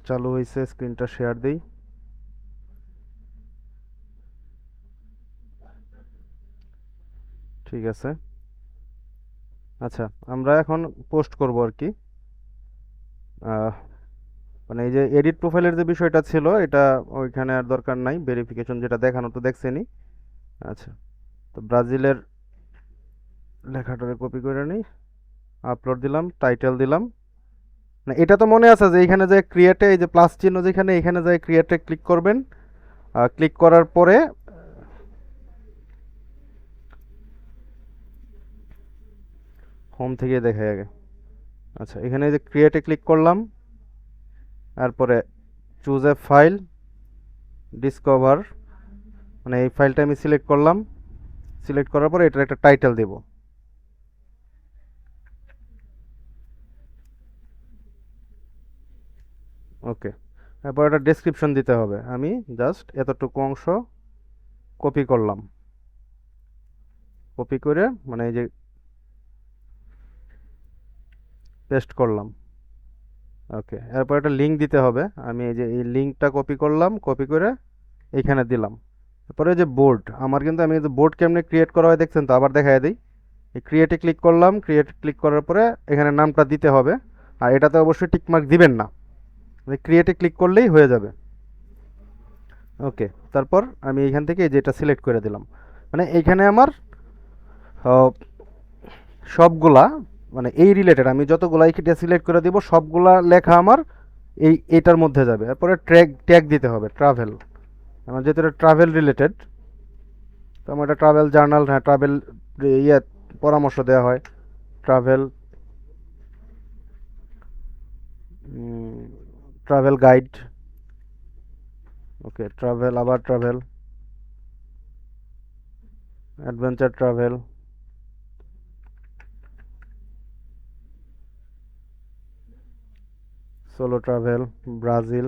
চালু হয়েছে, স্ক্রিনটা শেয়ার দিই। ঠিক আছে। আচ্ছা, আমরা এখন পোস্ট করব আর কি। আহ, মানে এই যে এডিট প্রোফাইলের যে বিষয়টা ছিল, এটা ওইখানে আর দরকার নাই, ভেরিফিকেশন যেটা দেখানো তো দেখছেনই। আচ্ছা, তো ব্রাজিলের লেখাটারে কপি করে নিই, আপলোড দিলাম, টাইটেল দিলাম। না, এটা তো মনে আছে যে এখানে যে ক্রিয়েটে, এই যে প্লাস চিহ্ন যেখানে, এখানে যে ক্রিয়েটে ক্লিক করবেন। ক্লিক করার পরে হোম থেকে দেখায় আগে। আচ্ছা, এখানে এই যে ক্রিয়েটে ক্লিক করলাম, তারপরে চুজ এ ফাইল, ডিসকভার, মানে এই ফাইলটা আমি সিলেক্ট করলাম। সিলেক্ট করার পরে এটার একটা টাইটেল দেব। ওকে, তারপর একটা ডেসক্রিপশন দিতে হবে। আমি জাস্ট এতটুকু অংশ কপি করলাম। কপি করে মানে এই যে পেস্ট করলাম। ওকে, এরপর একটা লিঙ্ক দিতে হবে। আমি এই যে এই লিঙ্কটা কপি করলাম, কপি করে এইখানে দিলাম। তারপরে যে বোর্ড, আমার কিন্তু আমি বোর্ড কেমনে ক্রিয়েট করা হয় দেখছেন তো, আবার দেখাই দিই। এই ক্রিয়েটে ক্লিক করলাম, ক্রিয়েট ক্লিক করার পরে এখানে নামটা দিতে হবে। আর এটাতে অবশ্যই টিকমার্ক দিবেন না, ক্রিয়েটে ক্লিক করলেই হয়ে যাবে। ওকে, তারপর আমি এইখান থেকে এই যেটা সিলেক্ট করে দিলাম। মানে এইখানে আমার আহ, সবগুলা, মানে এই রিলেটেড আমি যতগুলা এইটা সিলেক্ট করে দিব, সবগুলা লেখা আমার এইটার মধ্যে যাবে। তারপরে ট্র্যাগ ট্যাগ দিতে হবে ট্রাভেল, আমার যেহেতু এটা ট্রাভেল রিলেটেড, তো আমার এটা ট্রাভেল জার্নাল, হ্যাঁ ট্রাভেল ইয়ে পরামর্শ দেওয়া হয়। Travel, travel guide. Okay, travel, আবার travel, adventure travel, solo travel, Brazil,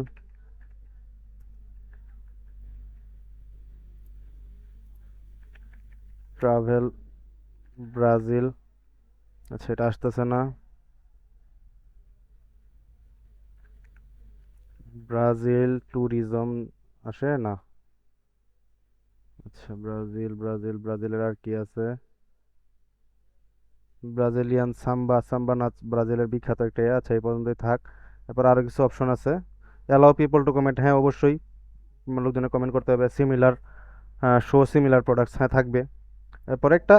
travel Brazil. আচ্ছা, এটা আসতেছে না। ব্রাজিল ট্যুরিজম আসে না। আচ্ছা, ব্রাজিল ব্রাজিল ব্রাজিলের আর কি আছে? ব্রাজিলিয়ান সাম্বা, সাম্বা নাচ ব্রাজিলের বিখ্যাত একটা ইয়ে। আচ্ছা, এই পর্যন্তই থাক। তারপর আরো কিছু অপশন আছে। অ্যালাউ পিপল টু কমেন্ট, হ্যাঁ অবশ্যই লোকজনের কমেন্ট করতে হবে। সিমিলার, শো সিমিলার প্রোডাক্টস, হ্যাঁ থাকবে। এরপর একটা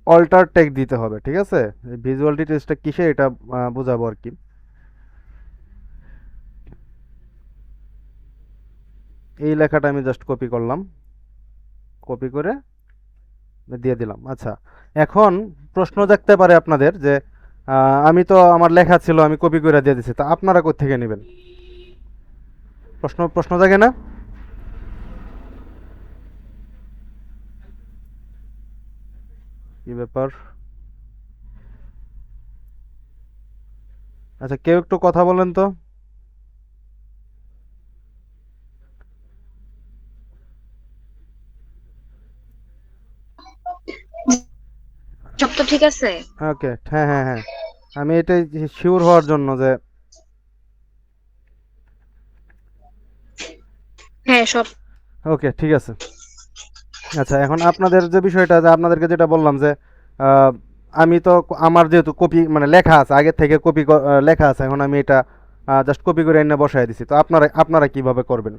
অল্টার টেক্সট দিতে হবে, ঠিক আছে? ভিজুয়াল ডিটেলসটা কিসে এটা বোঝাবো আর কি। এই লেখাটা আমি জাস্ট কপি করলাম, কপি করে দিয়ে দিলাম। আচ্ছা, এখন প্রশ্ন জাগতে পারে আপনাদের যে আমি তো আমার লেখা ছিল, আমি কপি করে দিয়ে দিছি, তা আপনারা কোত্থেকে নেবেন? প্রশ্ন প্রশ্ন জাগে না? কি ব্যাপার? আচ্ছা, কেউ একটু কথা বলেন তো। সব তো ঠিক আছে। ওকে, হ্যাঁ হ্যাঁ হ্যাঁ, আমি এটাই শিওর হওয়ার জন্য যে। হ্যাঁ, সব। ওকে, ঠিক আছে। আচ্ছা, এখন আপনাদের যে বিষয়টা, যে আপনাদেরকে যেটা বললাম যে আহ, আমি তো আমার যেহেতু কপি মানে লেখা আছে আগের থেকে, কপি লেখা আছে, এখন আমি এটা জাস্ট কপি করে এনে বসাই দিছি। তো আপনারা আপনারা কিভাবে করবেন?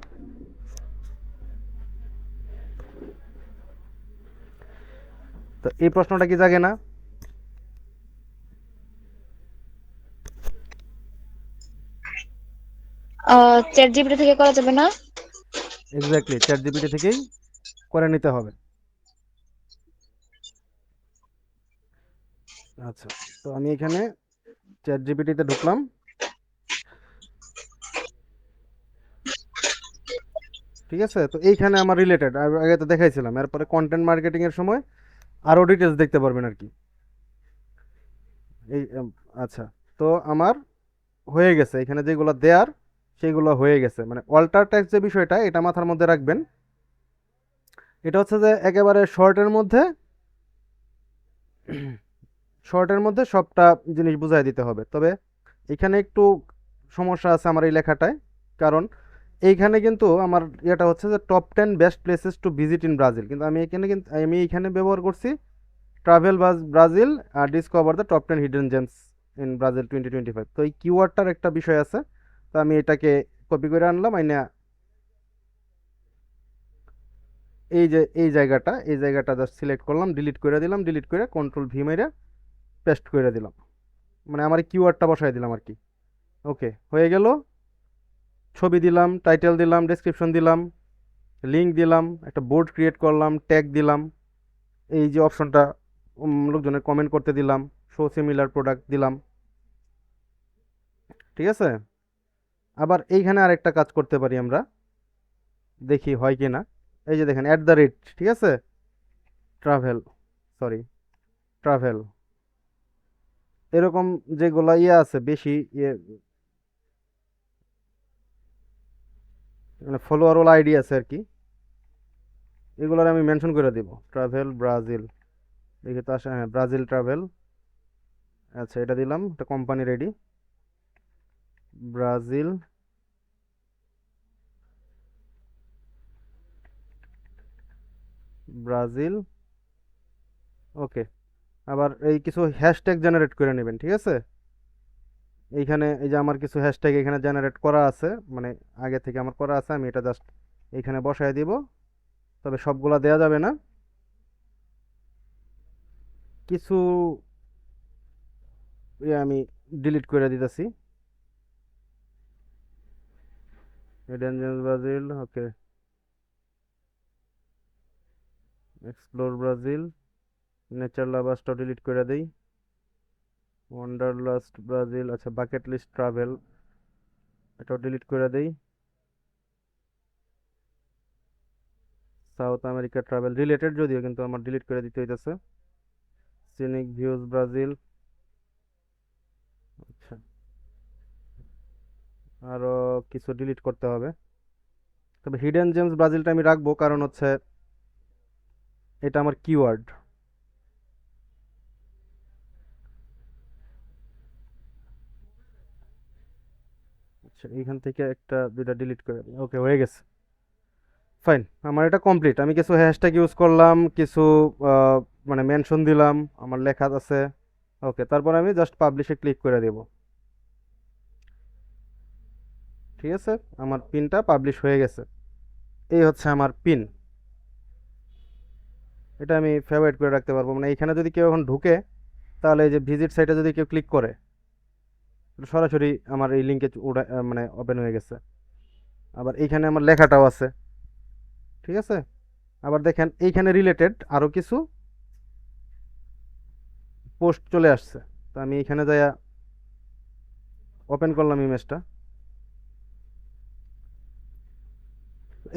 তো এই প্রশ্নটা কি জাগে না? চ্যাট জিপিটি থেকে করা যাবে না? এক্স্যাক্টলি, চ্যাট জিপিটি থেকেই করে নিতে হবে। আচ্ছা, তো আমি এখানে চ্যাট জিপিটিতে ঢুকলাম। ঠিক আছে, তো এইখানে আমার রিলেটেড আগে তো দেখাইছিলাম, এরপরে কন্টেন্ট মার্কেটিং এর সময় আরো ডিটেলস দেখতে পারবেন আর কি। এই আচ্ছা, তো আমার হয়ে গেছে এখানে যেগুলো দেয়ার, সেগুলো হয়ে গেছে। মানে অল্টার টেক্সট যে বিষয়টা, এটা মাথার মধ্যে রাখবেন। এটা হচ্ছে যে একেবারে শর্টের মধ্যে, শর্টের মধ্যে সবটা জিনিস বুঝাই দিতে হবে। তবে এখানে একটু সমস্যা আছে আমার এই লেখাটায়, কারণ এইখানে কিন্তু আমার এটা হচ্ছে যে top 10 best places to visit in Brazil, কিন্তু আমি এইখানে ব্যবহার করছি ট্রাভেল ব্রাজিল আর discover the top 10 hidden gems in Brazil 2025। তো এই কিওয়ার্ডটার একটা বিষয় আছে, তো আমি এটাকে কপি করে আনলাম আইনা এই জায়গাটা জাস্ট সিলেক্ট করলাম, ডিলিট করে দিলাম, ডিলিট করে কন্ট্রোল V মেরে পেস্ট করে দিলাম, মানে আমার কিওয়ার্ডটা বসাই দিলাম আর কি। ওকে, হয়ে গেল। ছবি দিলাম, টাইটেল দিলাম, ডেসক্রিপশন দিলাম, লিঙ্ক দিলাম, একটা বোর্ড ক্রিয়েট করলাম, ট্যাগ দিলাম, এই যে অপশনটা লোকজনের কমেন্ট করতে দিলাম, শো সিমিলার প্রোডাক্ট দিলাম। ঠিক আছে, আবার এইখানে আরেকটা কাজ করতে পারি আমরা, দেখি হয় কি না। এই যে দেখেন @, ঠিক আছে, ট্রাভেল, সরি, ট্রাভেল, এরকম যেগুলা ইয়ে আছে বেশি ইয়ে, মানে ফলোয়ার ওলা আইডি আছে আর কি, এগুলোর আমি মেনশন করে দিব, ট্রাভেল ব্রাজিল, দেখি তো আসে, হ্যাঁ ব্রাজিল ট্রাভেল। আচ্ছা, এটা দিলাম, এটা কোম্পানি রেডি, ব্রাজিল, ব্রাজিল। ওকে, আবার এই কিছু হ্যাশট্যাগ জেনারেট করে নেবেন, ঠিক আছে। এইখানে এই যে আমার কিছু হ্যাশট্যাগ এখানে জেনারেট করা আছে, মানে আগে থেকে আমার করা আছে, আমি এটা জাস্ট এইখানে বসায় দিব, তবে সবগুলা দেয়া যাবে না, কিছু আমি ডিলিট করে দিতেছি। ব্রাজিল, ওকে, এক্সপ্লোর ব্রাজিল, নেচার লাভার্সটাও ডিলিট করে দেই, ওয়ান্ডারলাস্ট ব্রাজিল, আচ্ছা বাকেট লিস্ট ট্রাভেল, এটাও ডিলিট করে দেই, সাউথ আমেরিকা ট্রাভেল রিলেটেড যদিও, কিন্তু আমার ডিলিট করে দিতে হইতেছে, সিনিক ভিউজ ব্রাজিল। আচ্ছা, আরো কিছু ডিলিট করতে হবে, তবে হিডেন জেমস ব্রাজিলটা আমি রাখবো, কারণ হচ্ছে এটা আমার কিওয়ার্ড। আচ্ছা, এইখান থেকে একটা দুইটা ডিলিট করে দিই, ওকে হয়ে গেছে, ফাইন, আমার এটা কমপ্লিট। আমি কিছু হ্যাশট্যাগ ইউজ করলাম, কিছু আহ, মানে মেনশন দিলাম, আমার লেখা আছে। ওকে, তারপর আমি জাস্ট পাবলিশে ক্লিক করে দেব, ঠিক আছে, আমার পিনটা পাবলিশ হয়ে গেছে। এই হচ্ছে আমার পিন, এটা আমি ফেভারিট করে রাখতে পারবো, মানে এখানে যদি কেউ এখন ঢুকে, তাহলে এই যে ভিজিট সাইটে যদি কেউ ক্লিক করে, সরাসরি আমার এই লিঙ্কে মানে ওপেন হয়ে গেছে। আবার এইখানে আমার লেখাটাও আছে, ঠিক আছে। আবার দেখেন এইখানে রিলেটেড আরো কিছু পোস্ট চলে আসছে, তো আমি এখানে যাইয়া ওপেন করলাম ইমেজটা,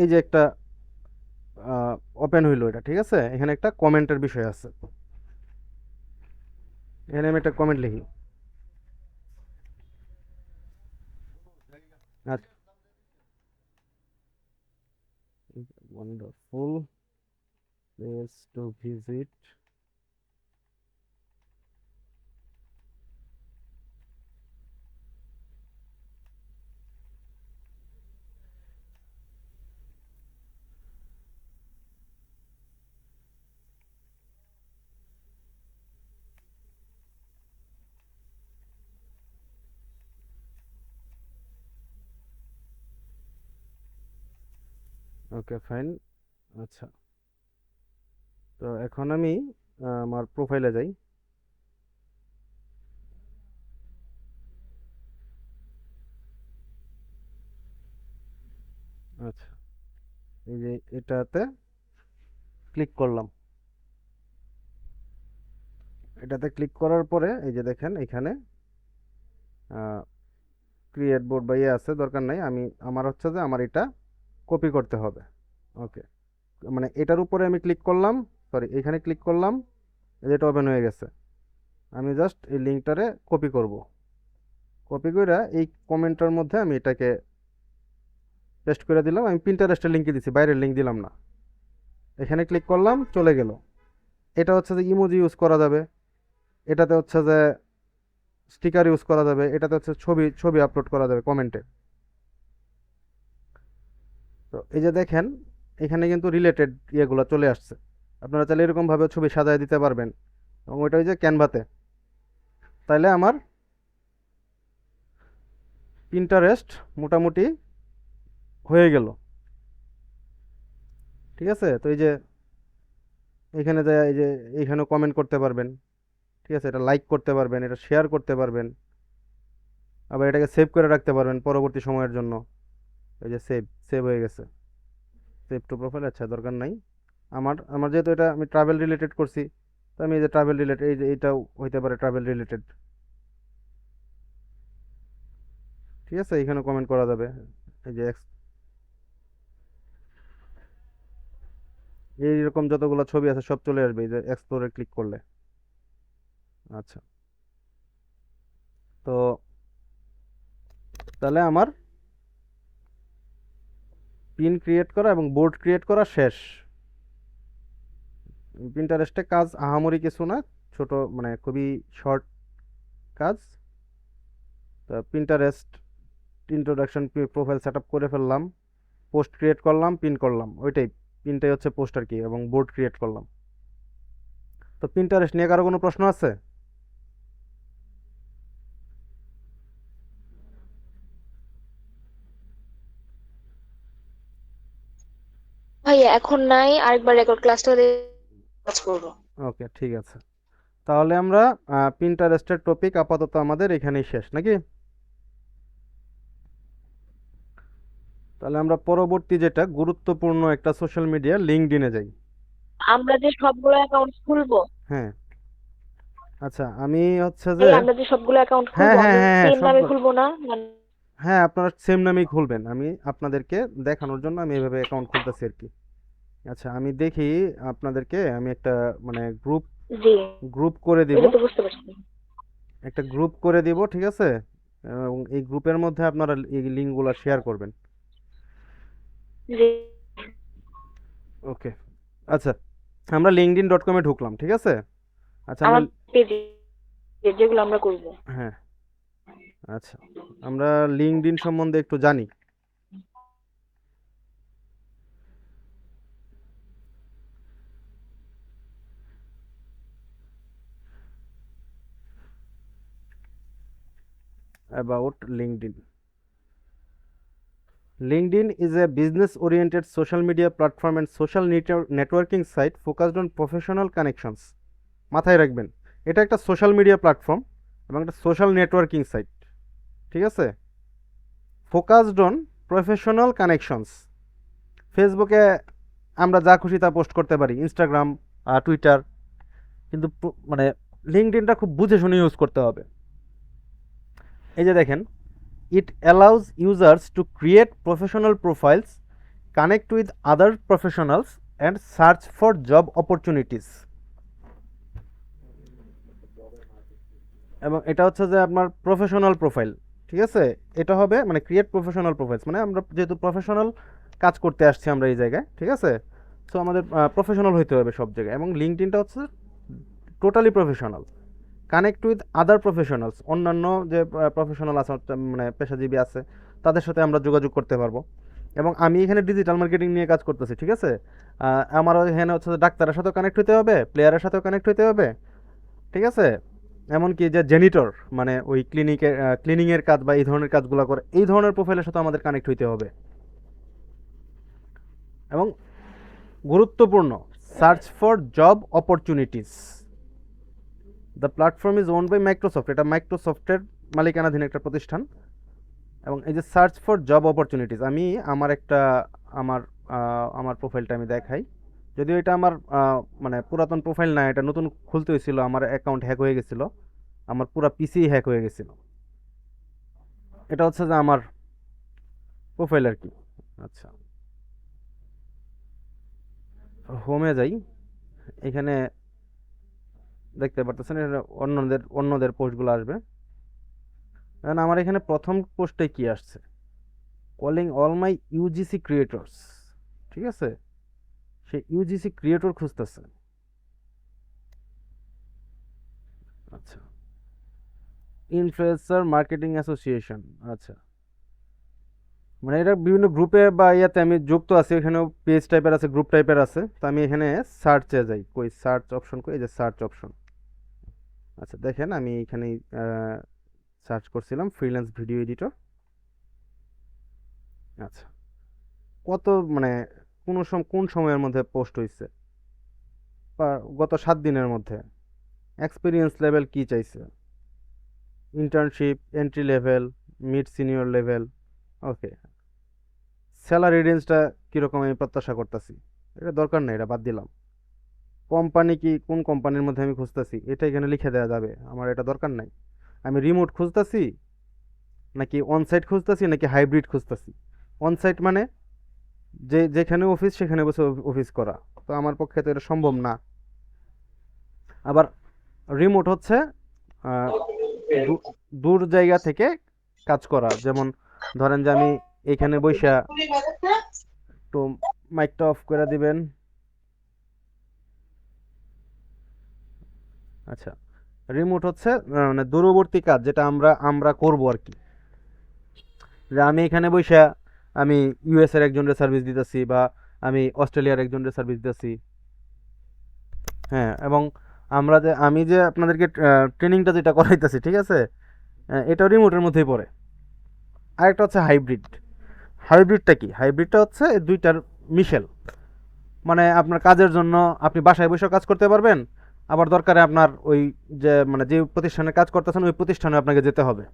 এই যে একটা ওপেন হইলো এটা, ঠিক আছে, এখানে একটা কমেন্টের বিষয় আছে, এখানে আমি একটা কমেন্ট লিখি। আচ্ছা, wonderful place to visit, okay fine. আচ্ছা, তো এখন আমি আমার প্রোফাইলে যাই। আচ্ছা, এই যে এটাতে ক্লিক করলাম, এটাতে ক্লিক করার পরে এই যে দেখেন এখানে ক্রিয়েট বোর্ড বা ইয়ে আছে, দরকার নাই, আমার হচ্ছে যে আমার এটা কপি করতে হবে। ওকে, মানে এটার উপরে আমি ক্লিক করলাম, সরি এখানে ক্লিক করলাম, এটা ওপেন হয়ে গেছে। আমি জাস্ট এই লিঙ্কটারে কপি করব, কপি করে এই কমেন্টের মধ্যে আমি এটাকে পেস্ট করে দিলাম। আমি পিন্টারেস্টের লিঙ্কে দিছি, বাইরের লিঙ্ক দিলাম না। এখানে ক্লিক করলাম, চলে গেল। এটা হচ্ছে যে ইমোজি ইউজ করা যাবে, এটাতে হচ্ছে যে স্টিকার ইউজ করা যাবে, এটাতে হচ্ছে ছবি ছবি আপলোড করা যাবে কমেন্টে। তো এই যে দেখেন এখানে কিন্তু রিলেটেড ইয়েগুলো চলে আসছে। আপনারা চাইলে এরকমভাবে ছবি সাজায় দিতে পারবেন, এবং ওইটা ওই যে ক্যানভাতে। তাইলে আমার পিন্টারেস্ট মোটামুটি হয়ে গেল। ঠিক আছে, তো এই যে এখানে যায় এই যে এখানেও কমেন্ট করতে পারবেন। ঠিক আছে, এটা লাইক করতে পারবেন, এটা শেয়ার করতে পারবেন, আবার এটাকে সেভ করে রাখতে পারবেন পরবর্তী সময়ের জন্য। এই যে সেভ, সেভ হয়ে গেছে। সেভ টু প্রোফাইল, আচ্ছা দরকার নাই। আমার আমার যেহেতু এটা আমি ট্রাভেল রিলেটেড করছি, তো আমি এই যে ট্রাভেল রিলেটেড, এই যে এইটাও হইতে পারে ট্রাভেল রিলেটেড। ঠিক আছে, এখানে কমেন্ট করা যাবে। এই যে এইরকম যতগুলো ছবি আছে সব চলে আসবে এই যে এক্সপ্লোরে ক্লিক করলে। আচ্ছা, তো তাহলে আমার পিন ক্রিয়েট করা এবং বোর্ড ক্রিয়েট করা শেষ। পিন্টারেস্টে কাজ আহামরি কিছু না, ছোট মানে খুবই শর্ট কাজ। তো Pinterest introduction, profile set up করে ফেললাম, পোস্ট ক্রিয়েট করলাম, পিন করলাম, ওইটাই পিনটাই হচ্ছে পোস্ট আর কি, এবং বোর্ড ক্রিয়েট করলাম। তো পিন্টারেস্ট নিয়ে কারো কোনো প্রশ্ন আছে? ভাইয়া এখন নাই, আরেকবার রেকর্ড ক্লাসটা কাজ করবো। ওকে, ঠিক আছে। তাহলে আমরা পিন্টারেস্টের টপিক আপাতত আমাদের এখানেই শেষ নাকি? তাহলে আমরা পরবর্তী যেটা গুরুত্বপূর্ণ একটা সোশ্যাল মিডিয়া, লিঙ্কডইনে যাই। আমরা যে সবগুলো অ্যাকাউন্ট খুলবো, হ্যাঁ, আচ্ছা আমি হচ্ছে যে, এই আমরা যে সবগুলো অ্যাকাউন্ট হ্যাঁ খুলবো হ্যাঁ আমরা হ্যাঁ হ্যাঁ সেম নামে সবগুলো, খুলবো না মানে? হ্যাঁ আপনারা সেম নামেই খুলবেন, আমি আপনাদেরকে দেখানোর জন্য আমি এভাবে অ্যাকাউন্ট খুলতেছি আর কি। আচ্ছা আমি দেখি, আপনাদেরকে আমি একটা মানে গ্রুপ জি, গ্রুপ করে দিব, এটা তো বুঝতে পারছি। একটা গ্রুপ করে দিব, ঠিক আছে? এবং এই গ্রুপের মধ্যে আপনারা এই লিঙ্কগুলো শেয়ার করবেন। জি, ওকে, আচ্ছা আমরা linkedin.com এ ঢুকলাম, ঠিক আছে? আচ্ছা আমরা, আমার পেজে যেগুলো আমরা করবো। হ্যাঁ, আচ্ছা আমরা লিঙ্কডইন সম্বন্ধে একটু জানি। About LinkedIn. LinkedIn is a business-oriented social media platform and social networking site focused on professional connections. মাথায় রাখবেন, এটা একটা সোশ্যাল মিডিয়া প্ল্যাটফর্ম এবং একটা সোশ্যাল নেটওয়ার্কিং সাইট। ঠিক আছে, ফোকাসড অন প্রফেশনাল কানেকশনস। ফেসবুকে আমরা যা খুশি তা পোস্ট করতে পারি, ইনস্টাগ্রাম, টুইটার, কিন্তু মানে লিঙ্কডইনটা খুব বুঝে শুনে ইউজ করতে হবে। এই যে দেখেন, it allows users to create professional profiles, connect with other professionals and search for job opportunities. এবং এটা হচ্ছে যে আপনার প্রফেশনাল প্রোফাইল। ঠিক আছে, এটা হবে মানে ক্রিয়েট প্রফেশনাল প্রোফাইলস, মানে আমরা যেহেতু প্রফেশনাল কাজ করতে আসছি আমরা এই জায়গায়, ঠিক আছে? সো আমাদের প্রফেশনাল হইতে হবে সব জায়গায়, এবং লিঙ্কডইনটা হচ্ছে totally professional. Connect with other professionals, অন্যান্য যে প্রফেশনাল আছে মানে পেশাজীবী আছে, তাদের সাথে আমরা যোগাযোগ করতে পারবো। এবং আমি এখানে ডিজিটাল মার্কেটিং নিয়ে কাজ করতেছি, ঠিক আছে? আমারও এখানে হচ্ছে ডাক্তারের সাথেও কানেক্ট হতে হবে, প্লেয়ারের সাথেও কানেক্ট হতে হবে, ঠিক আছে? এমনকি যে জেনিটর মানে ওই ক্লিনিংয়ের কাজ বা এই ধরনের কাজগুলো করে, এই ধরনের প্রোফাইলের সাথে আমাদের কানেক্ট হইতে হবে। এবং গুরুত্বপূর্ণ, search for job opportunities. The platform is own by Microsoft, এটা মাইক্রোসফটের মালিকানাধীন একটা প্রতিষ্ঠান। এবং এই যে সার্চ ফর জব অপরচুনিটিস, আমি আমার একটা আমার আমার প্রোফাইলটা আমি দেখাই। যদিও এটা আমার মানে পুরাতন প্রোফাইল না, এটা নতুন খুলতে হয়েছিল, আমার অ্যাকাউন্ট হ্যাক হয়ে গেছিলো, আমার পুরো পিসি হ্যাক হয়ে গেছিল। এটা হচ্ছে যে আমার প্রোফাইল আর কি। আচ্ছা, হোমে যাই, এখানে দেখতে পারতেছেন এখানে অন্যদের পোস্টগুলো আসবে। কারণ আমার এখানে প্রথম পোস্টে কি আসছে, calling all my UGC creators. ঠিক আছে, সে ইউজিসি ক্রিয়েটর খুঁজতেছে। আচ্ছা, ইনফ্লুয়েন্সার মার্কেটিং অ্যাসোসিয়েশন, আচ্ছা, মানে এটা বিভিন্ন গ্রুপে বা ইয়াতে আমি যুক্ত আছি, এখানেও পেজ টাইপের আছে, গ্রুপ টাইপের আছে। তো আমি এখানে সার্চে যাই, কই সার্চ অপশন, কই এই যে সার্চ অপশন। আচ্ছা দেখেন আমি এখানে সার্চ করছিলাম ফ্রিল্যান্স ভিডিও এডিটর। আচ্ছা, কত মানে কোন সময়ের মধ্যে পোস্ট হয়েছে, বা গত 7 দিনের মধ্যে। এক্সপিরিয়েন্স লেভেল কি চাইছে, internship, entry level, mid senior level, okay. Salary রেঞ্জটা কীরকম আমি প্রত্যাশা করতেছি, এটা দরকার নেই, এটা বাদ দিলাম। কোম্পানি কি, কোন কোম্পানির মধ্যে আমি খুঁজতেছি এটা এখানে লিখে দেওয়া যাবে, আমার এটা দরকার নাই। আমি রিমোট খুঁজতেছি নাকি অনসাইট খুঁজতেছি নাকি হাইব্রিড খুঁজতেছি। অনসাইট মানে যেখানে অফিস সেখানে বসে অফিস করা, তো আমার পক্ষে তো এটা সম্ভব না। আবার রিমোট হচ্ছে আহ, দূর জায়গা থেকে কাজ করা, যেমন ধরেন যে আমি এখানে বইসা, তো মাইকটা অফ করে দিবেন। আচ্ছা, রিমোট হচ্ছে মানে দূরবর্তী কাজ, যেটা আমরা আমরা করবো আর কি। যে আমি এখানে বইসা আমি ইউএস এর একজনের সার্ভিস দিতেছি, বা আমি অস্ট্রেলিয়ার একজনের সার্ভিস দিতেছি। হ্যাঁ, এবং আমি যে আপনাদেরকে ট্রেনিংটা যেটা করাইতেছি, ঠিক আছে, এটাও রিমোটের মধ্যেই পড়ে। আরেকটা হচ্ছে হাইব্রিড। হাইব্রিডটা কি, হাইব্রিডটা হচ্ছে এই দুইটার মিশেল। মানে আপনার কাজের জন্য আপনি বাসায় বসে কাজ করতে পারবেন, আবার দরকারে আপনার ওই যে প্রতিষ্ঠানে কাজ করতেছেন ওই প্রতিষ্ঠানে আপনাকে যেতে হবে।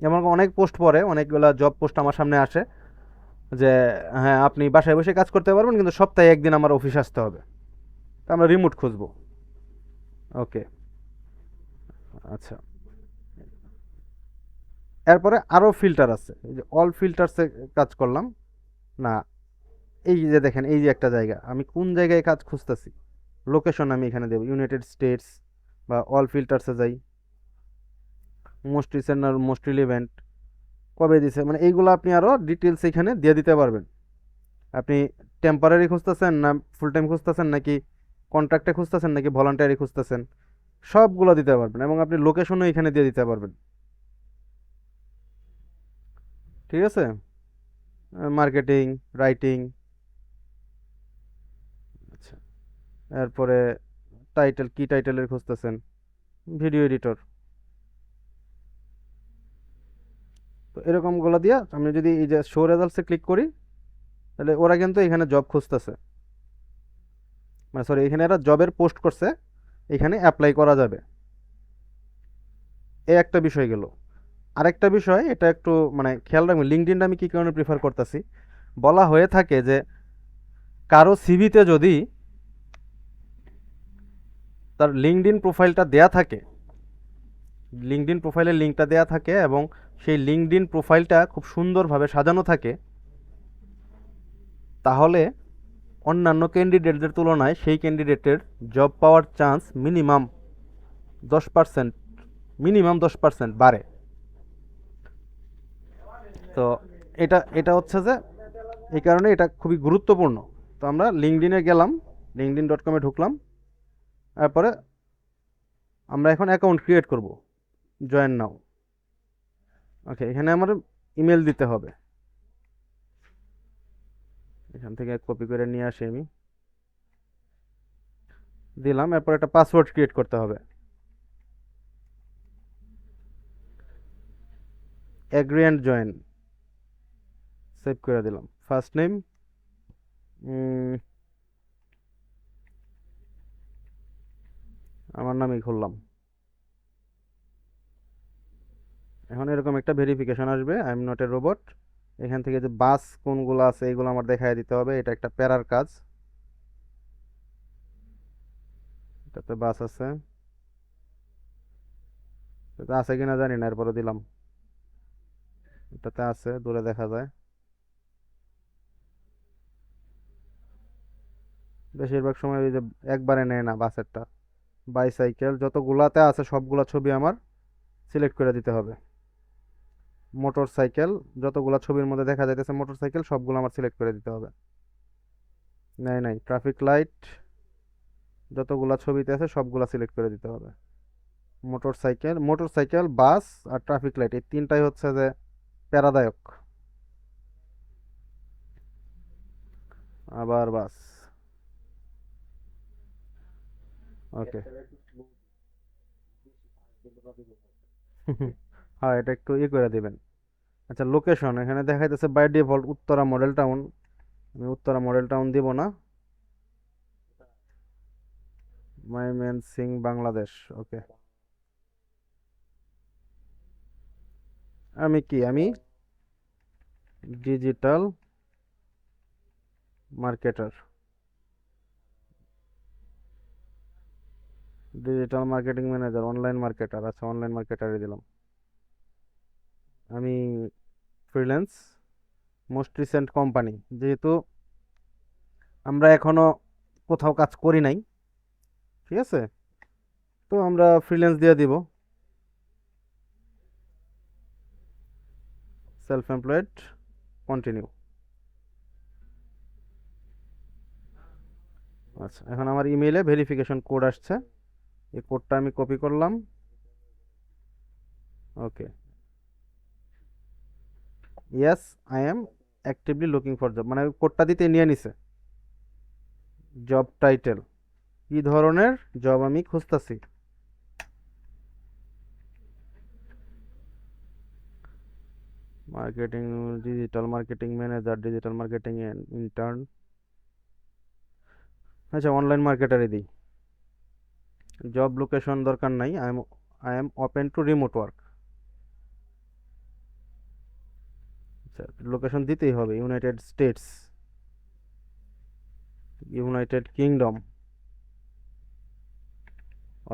এমন অনেক পোস্ট পড়ে, অনেকগুলো জব পোস্ট আমার সামনে আসে, যে হ্যাঁ আপনি বাসায় বসে কাজ করতে পারবেন কিন্তু সপ্তাহে একদিন আমার অফিসে আসতে হবে। তো আমরা রিমোট খুঁজবো। ওকে, আচ্ছা। এরপরে আরও ফিল্টার আছে, এই যে অল ফিল্টারসে কাজ করলাম। না, এই যে দেখেন, এই যে একটা জায়গা, আমি কোন জায়গায় কাজ খুঁজতেছি, লোকেশন আমি এখানে দেবো ইউনাইটেড স্টেটস, বা অল ফিল্টার্সে যাই, মোস্ট রিসেন্ট আর মোস্ট রিলিভেন্ট, কবে দিছে, মানে এইগুলো আপনি আরও ডিটেলস এখানে দিয়ে দিতে পারবেন। আপনি টেম্পোরারি খুঁজতেছেন না ফুল টাইম খুঁজতেছেন, নাকি কন্ট্রাক্টে খুঁজতেছেন, নাকি ভলান্টারি খুঁজতেছেন, সবগুলো দিতে পারবেন, এবং আপনি লোকেশনও এখানে দিয়ে দিতে পারবেন। ঠিক আছে, মার্কেটিং, রাইটিং, আচ্ছা, এরপরে টাইটেল, কি টাইটেলের খুঁজতেছেন, ভিডিও এডিটর। তো এরকমগুলো দিয়ে আমি যদি এই যে শো রেজাল্টসে ক্লিক করি, তাহলে ওরা কিন্তু এখানে জব খুঁজতেছে, মানে সরি, এখানে এরা জবের পোস্ট করছে, এখানে অ্যাপ্লাই করা যাবে। এই একটা বিষয় গেল। আরেকটা বিষয়, এটা একটু মানে খেয়াল রাখবেন, লিঙ্কডইনটা আমি কী কারণে প্রিফার করতেছি, বলা হয়ে থাকে যে কারো সিভিতে যদি তার লিঙ্কডইন প্রোফাইলটা দেয়া থাকে, লিঙ্কডইন প্রোফাইলের লিঙ্কটা দেয়া থাকে, এবং সেই লিঙ্কডইন প্রোফাইলটা খুব সুন্দরভাবে সাজানো থাকে, তাহলে অন্যান্য ক্যান্ডিডেটদের তুলনায় সেই ক্যান্ডিডেটের জব পাওয়ার চান্স মিনিমাম 10%, মিনিমাম 10% বাড়ে। তো এটা এটা হচ্ছে যে এই কারণে এটা খুবই গুরুত্বপূর্ণ। তো আমরা লিঙ্কডইনে গেলাম, linkedin.com-এ ঢুকলাম, তারপরে আমরা এখন অ্যাকাউন্ট ক্রিয়েট করব, জয়েন নাও। ওকে, এখানে আমার ইমেল দিতে হবে, এখান থেকে কপি করে নিয়ে আসি আমি, দিলাম। এরপর একটা পাসওয়ার্ড ক্রিয়েট করতে হবে, এগ্রি অ্যান্ড জয়েন, সেভ করে দিলাম। ফার্স্ট নেম, আমার নামই খুললাম। এখন এরকম একটা ভেরিফিকেশন আসবে, I am not a robot. এখান থেকে যে বাস কোনগুলো আছে এইগুলো আমার দেখায় দিতে হবে, এটা একটা প্যারার কাজ। এটাতে বাস আছে, এটা আছে কিনা জানি না, এরপরে দিলাম। এটাতে আছে, দূরে দেখা যায়। বেশিরভাগ সময় ওই যে একবারে নেয় না বাসেরটা। বাইসাইকেল, যতগুলাতে আছে সবগুলা ছবি আমার সিলেক্ট করে দিতে হবে। মোটর সাইকেল, যতগুলা ছবির মধ্যে দেখা যাইতেছে মোটর সাইকেল, সবগুলো আমার সিলেক্ট করে দিতে হবে। নাই নাই, ট্রাফিক লাইট, যতগুলা ছবিতে আছে সবগুলা সিলেক্ট করে দিতে হবে। মোটরসাইকেল, বাস আর ট্রাফিক লাইট, এই তিনটাই হচ্ছে যে প্যারাদায়ক। আবার বাস। ওকে। হ্যাঁ, এটা একটু করে দিবেন। আচ্ছা, লোকেশন এখানে দেখাইতেছে by default Uttara model town. আমি উত্তরা মডেল টাউন দিব না। সিং বাংলাদেশ। ওকে। আমি digital marketer. Digital marketing manager, online marketer. আচ্ছা, অনলাইন মার্কেটারে দিলাম। আমি ফ্রিল্যান্স, মোস্ট রিসেন্ট কোম্পানি, যেহেতু আমরা এখনো কোথাও কাজ করি নাই, ঠিক আছে, তো আমরা ফ্রিল্যান্স দিয়ে দিব। Self employed, continue. আচ্ছা, এখন আমার ইমেইলে ভেরিফিকেশন কোড আসছে, এই কোডটা আমি কপি করলাম। Okay. Yes, I am actively looking for job, মানে কোডটা দিতে নিয়ে নিছে। জব টাইটেল, কি ধরনের জব আমি খুঁজতেছি। Marketing, digital marketing manager, digital marketing intern. আচ্ছা, অনলাইন মার্কেটারে দিই। জব লোকেশন দরকার নাই, I am open to remote work. আচ্ছা, লোকেশন দিতেই হবে, United States, United Kingdom,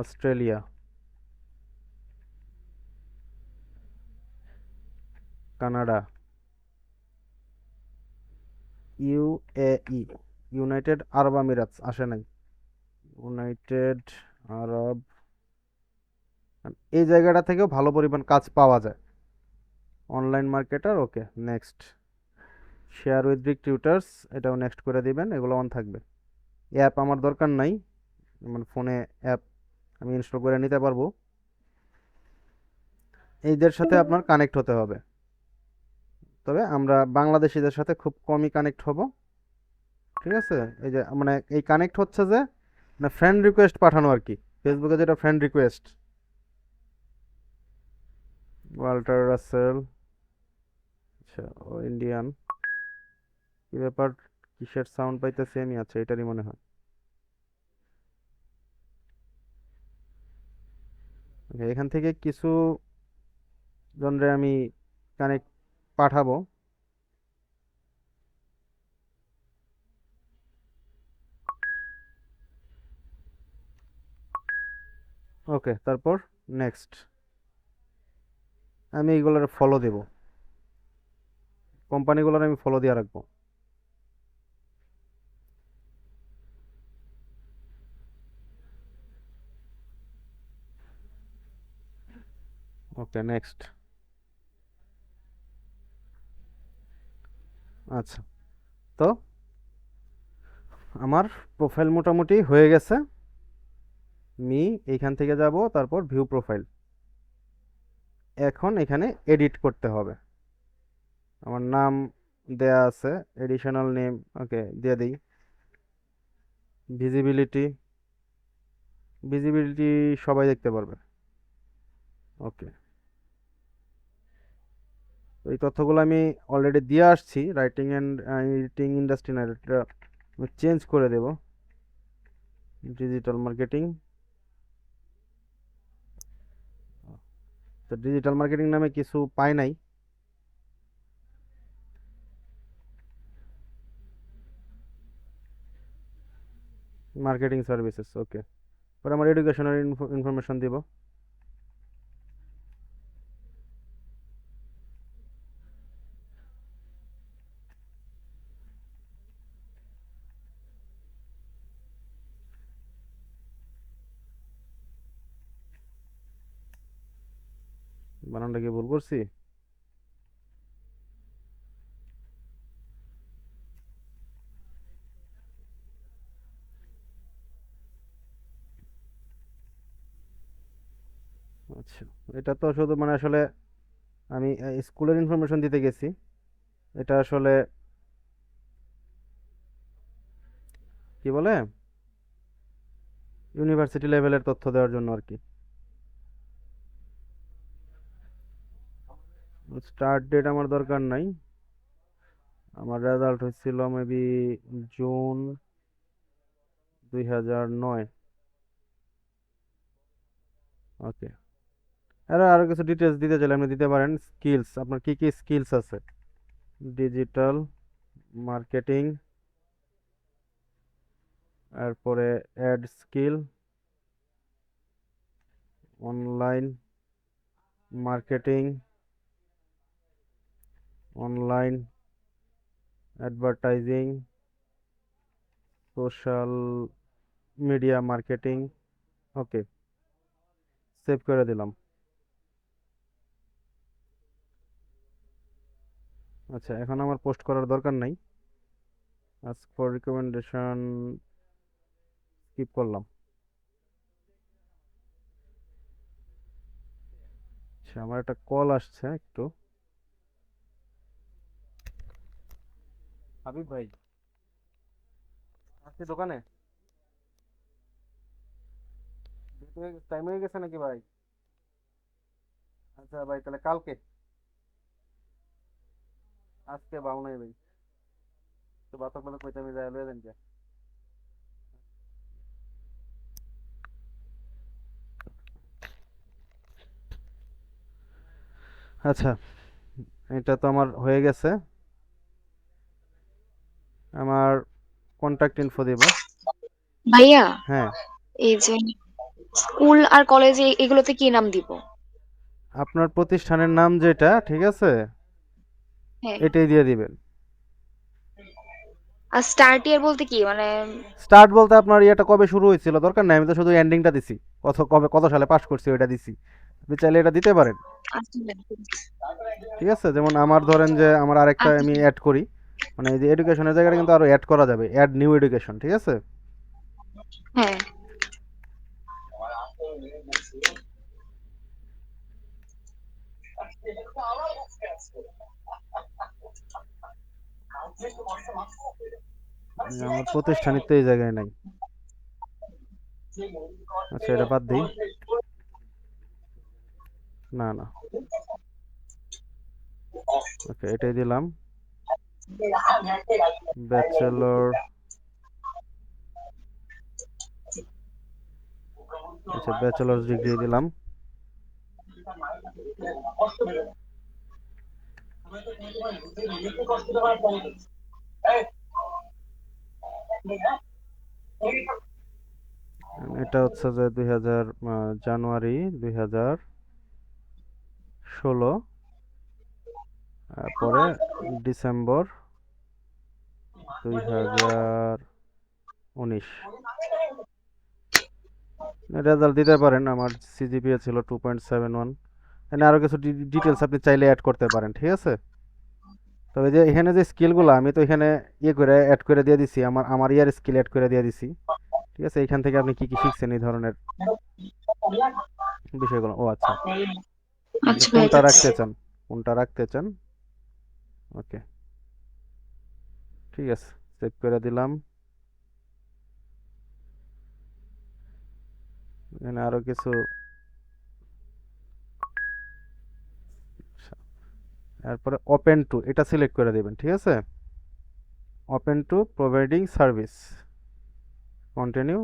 Australia, Canada, UAE, United Arab emirates আসে নাই, ইউনাইটেড আরব। এই জায়গাটা থেকেও ভালো পরিমাণ কাজ পাওয়া যায়। Online marketer. Okay, next. Share with recruiters, এটাও নেক্সট করে দিবেন, এগুলো অন থাকবে। অ্যাপ আমার দরকার নাই, আমার ফোনে অ্যাপ আমি ইনস্টল করে নিতে পারবো। এইদের সাথে আপনার কানেক্ট হতে হবে, তবে আমরা বাংলাদেশিদের সাথে খুব কমই কানেক্ট হব, ঠিক আছে। এই যে মানে এই কানেক্ট হচ্ছে যে মানে ফ্রেন্ড রিকোয়েস্ট পাঠানো আর কি, ফেসবুকে যেটা ফ্রেন্ড রিকোয়েস্ট। ওয়াল্টার রাসেল। আচ্ছা, ও ইন্ডিয়ান। কি ব্যাপার, কিসের সাউন্ড পাইতেছি আমি? আচ্ছা, এটারই মনে হয়। Okay, এখান থেকে কিছু জনরে আমি কানেক্ট পাঠাবো। ওকে, তারপর নেক্সট। আমি এইগুলোর ফলো দেব, কোম্পানিগুলোর আমি ফলো দিয়ে রাখবো। ওকে, নেক্সট। আচ্ছা, তো আমার প্রোফাইল মোটামুটি হয়ে গেছে। আমি এইখান থেকে যাব, তারপর ভিউ প্রোফাইল। এখন এখানে এডিট করতে হবে। আমার নাম দেয়া আছে, এডিশনাল নেম। ওকে, দিয়ে দিই। ভিজিবিলিটি, ভিজিবিলিটি সবাই দেখতে পারবে। ওকে, এই তথ্যগুলো আমি অলরেডি দিয়ে আসছি। রাইটিং অ্যান্ড এডিটিং ইন্ডাস্ট্রি না, এটা আমি চেঞ্জ করে দেব। Digital marketing. তো ডিজিটাল মার্কেটিং নামে কিছু পাই নাই। Marketing services. ওকে, পরে আমার এডুকেশনাল ইনফরমেশন দিব। বানানটা কি ভুল করছি? আচ্ছা, এটা তো শুধু মানে আসলে আমি স্কুলের ইনফরমেশন দিতে গেছি। এটা আসলে কি বলে, ইউনিভার্সিটি লেভেলের তথ্য দেওয়ার জন্য আর কি। স্টার্ট ডেট আমার দরকার নাই। আমার রেজাল্ট হয়েছিল মেবি জুন 2009। ওকে, আরো আরো কিছু ডিটেলস দিতে চাইলে আপনি দিতে পারেন। স্কিলস, আপনার কি কি স্কিলস আছে? ডিজিটাল মার্কেটিং, তারপরে ad skill, online marketing, online advertising, social media marketing. Okay, save করে দিলাম। আচ্ছা, এখন আমার পোস্ট করার দরকার নাই। আস্ক ফর রিকমেন্ডেশন স্কিপ করলাম। আচ্ছা, আমার একটা কল আসছে একটু। হাবিব ভাই, আজকে দোকানে টাইম হয়ে গেছে নাকি ভাই? আচ্ছা ভাই, তাহলে কালকে। আজকে বাউ নাই ভাই, তো বাতক বলে কইতে আমি যাই লয়ে দেন কে। আচ্ছা, এটা তো আমার হয়ে গেছে। আমার কন্টাক্ট ইনফো দিব। ভাইয়া, হ্যাঁ, এই যে স্কুল আর কলেজে এগুলোতে কি নাম দিব? আপনার প্রতিষ্ঠানের নাম যেটা, ঠিক আছে, হ্যাঁ। এটাই দিয়ে দিবেন। আর স্টার্ট ইয়ার বলতে কি মানে? স্টার্ট বলতে আপনার ইয়েটা কবে শুরু হয়েছিল দরকার নাই, আমি তো শুধু এন্ডিংটা দিছি। কত সালে পাস করছি ওইটা দিছি। আপনি চাইলে এটা দিতে পারেন। আচ্ছা। ঠিক আছে, যেমন আমার ধরেন যে আমার আরেকটা আচ্ছা। আমি অ্যাড করি, মানে এই যে এডুকেশনের জায়গাটা কিন্তু আরো অ্যাড করা যাবে, অ্যাড নিউ এডুকেশন, ঠিক আছে। হ্যাঁ। আমার প্রতিষ্ঠানিক তো এই জায়গায় নাই। আচ্ছা, এটা বাদ দিই। না না, ওকে, এটাই দিলাম। ব্যাচেলর, আচ্ছা ব্যাচেলর ডিগ্রি দিলাম। এটা হচ্ছে যে 2000 জানুয়ারি 2016, পরে ডিসেম্বর 2019। রেজাল্ট দিতে পারেন। আমার সিজিপিএ ছিল 2.71। এখানে আরো কিছু ডিটেলস আপনি চাইলে অ্যাড করতে পারেন, ঠিক আছে। তবে যে এখানে যে স্কিলগুলো আমি তো এখানে ইয়ে করে অ্যাড করে দিয়ে দিছি, আমার আমার ইয়ার স্কিল অ্যাড করে দিয়ে দিছি। ঠিক আছে, এখান থেকে আপনি কি কি শিখছেন এই ধরনের বিষয়গুলো। ও আচ্ছা, আপনি আচ্ছা ভাইয়া, কোনটা বুঝছি। রাখতে চান? কোনটা রাখতে চান? ওকে, ঠিক আছে, সেভ করে দিলাম। এখানে আরো কিছু, তারপরে ওপেন টু এটা সিলেক্ট করে দিবেন, ঠিক আছে। Open to providing service, continue.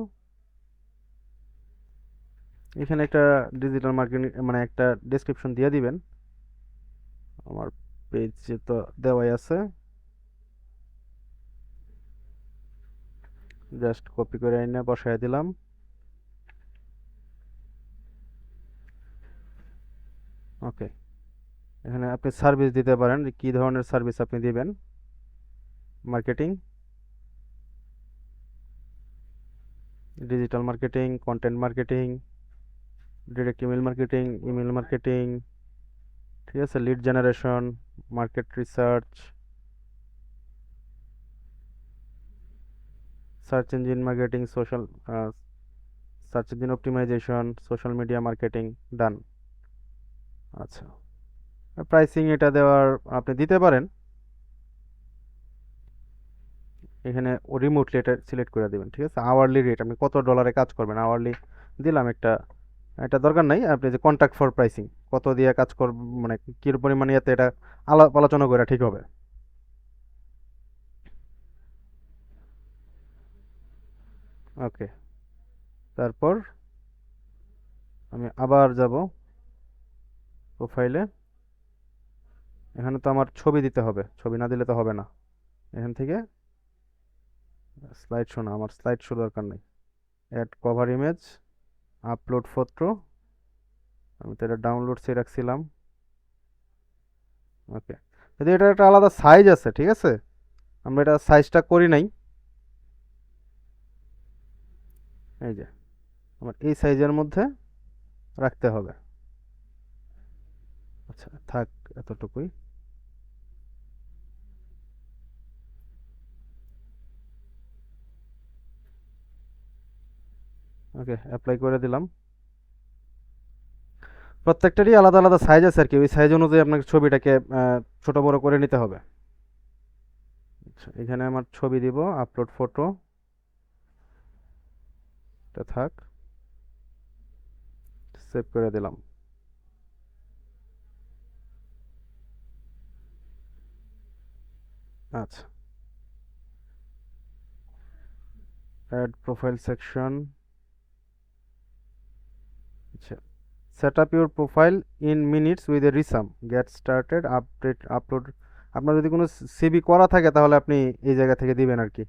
এখানে একটা ডিজিটাল মার্কেটিং মানে একটা ডেসক্রিপশন দিয়ে দিবেন। আমার পেজে তো দেওয়াই আছে, জাস্ট কপি করে এনে বসায় দিলাম। ওকে, এখানে আপনি সার্ভিস দিতে পারেন, যে কি ধরনের সার্ভিস আপনি দিবেন। Marketing, digital marketing, content marketing, direct email marketing, email marketing, ঠিক আছে, lead generation, market research, search engine marketing, social search engine optimisation, social media marketing. Done. আচ্ছা, প্রাইসিং এটা দেওয়ার আপনি দিতে পারেন। এখানে রিমোটলি এটা সিলেক্ট করে দিবেন, ঠিক আছে। আওয়ারলি রেট, আপনি কত ডলারে কাজ করবেন আওয়ারলি দিলাম একটা। এটা দরকার নাই, আপনি যে কন্ট্যাক্ট ফর প্রাইসিং কত দিয়ে কাজ কর, মানে কি পরিমাণ ইয়াতে এটা আলাপ আলোচনা করে ঠিক হবে। ওকে, তারপর আমি আবার যাব প্রোফাইলে। এখানে তো আমার ছবি দিতে হবে, ছবি না দিলে তো হবে না। এখান থেকে স্লাইড শো না, আমার স্লাইড শো দরকার নেই। Add cover image, upload photo. আমি তো এটা ডাউনলোড সে রাখছিলাম। ওকে, যদি এটা একটা আলাদা সাইজ আছে, ঠিক আছে, আমরা এটা সাইজটা করি নাই। এই যে আমার এই সাইজের মধ্যে রাখতে হবে। আচ্ছা থাক, এতটুকুই। ওকে, অ্যাপ্লাই করে দিলাম। প্রত্যেকটারই আলাদা আলাদা সাইজ আছে আর কি, ওই সাইজ অনুযায়ী আপনাকে ছবিটাকে ছোট বড় করে নিতে হবে। আচ্ছা, এখানে আমার ছবি দিব, আপলোড ফটো, এটা থাক, সেভ করে দিলাম। আচ্ছা, অ্যাড প্রোফাইল সেকশন। আচ্ছা, set up your profile in minutes with a resume, get started, update, upload. আপনার যদি কোনো সিভি করা থাকে তাহলে আপনি এই জায়গা থেকে দিবেন আর কি।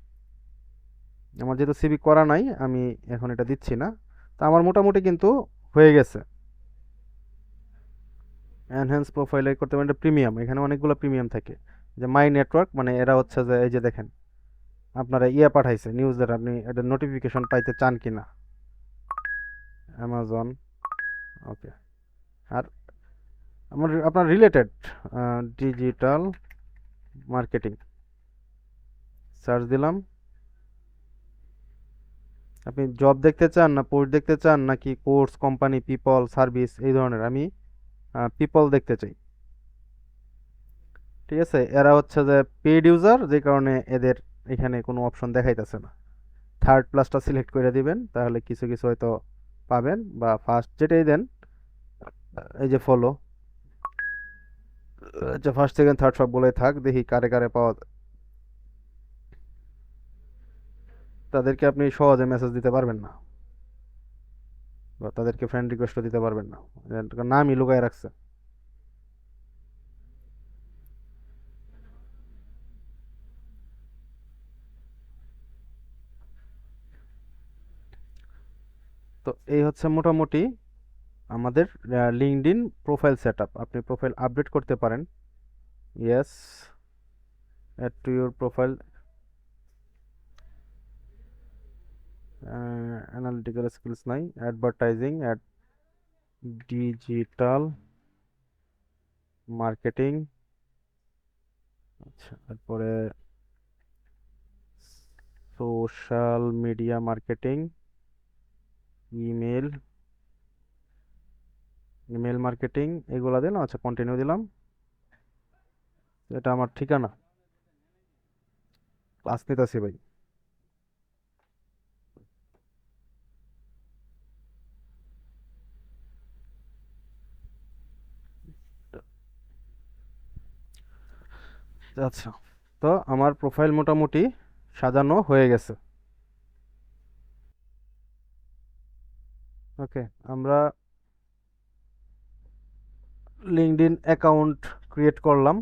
আমার যেহেতু সিভি করা নাই, আমি এখন এটা দিচ্ছি না। তো আমার মোটামুটি কিন্তু হয়ে গেছে। এনহ্যান্স প্রোফাইল করতে পারেন, এটা প্রিমিয়াম, এখানে অনেকগুলো প্রিমিয়াম থাকে। যে মাই নেটওয়ার্ক, মানে এরা হচ্ছে যে এই যে দেখেন আপনারা ইয়ে পাঠাইছে নিউজলেটার, আপনি এটা নোটিফিকেশন পাইতে চান কিনা। অ্যামাজন। ওকে, আর আপনার রিলেটেড ডিজিটাল মার্কেটিং সার্চ দিলাম। আপনি জব দেখতে চান না পোস্ট দেখতে চান নাকি কোর্স, কোম্পানি, পিপল, সার্ভিস, এই ধরনের। আমি পিপল দেখতে চাই। ঠিক আছে, এরা হচ্ছে যে পেইড ইউজার, যে কারণে এদের এখানে কোনো অপশন দেখাইতেছে না। থার্ড প্লাসটা সিলেক্ট করে দিবেন, তাহলে কিছু কিছু হয়তো পাবেন, বা ফার্স্ট যেটাই দেন, এই যে ফলো। আচ্ছা, ফার্স্ট সেকেন্ড থার্ড সবগুলোই থাক, দেখি কারে কারে পাওয়া যায়। তাদেরকে আপনি সহজে মেসেজ দিতে পারবেন না, বা তাদেরকে ফ্রেন্ড রিকোয়েস্টও দিতে পারবেন না, নামই লুকায় রাখছে। তো এই হচ্ছে মোটামুটি আমাদের লিঙ্কডইন প্রোফাইল সেটআপ। আপনি প্রোফাইল আপডেট করতে পারেন। Yes, add to your profile, analytical skills নাই, অ্যাডভার্টাইজিং, অ্যাড ডিজিটাল মার্কেটিং। আচ্ছা, তারপরে social media marketing, email, email marketing, এগুলা দিলাম। আচ্ছা, কন্টিনিউ দিলাম। এটা আমার ঠিকানা, ক্লাস নিতেছি ভাই। আচ্ছা, তো আমার প্রোফাইল মোটামুটি সাজানো হয়ে গেছে। ওকে, আমরা লিঙ্কডইন অ্যাকাউন্ট ক্রিয়েট করলাম,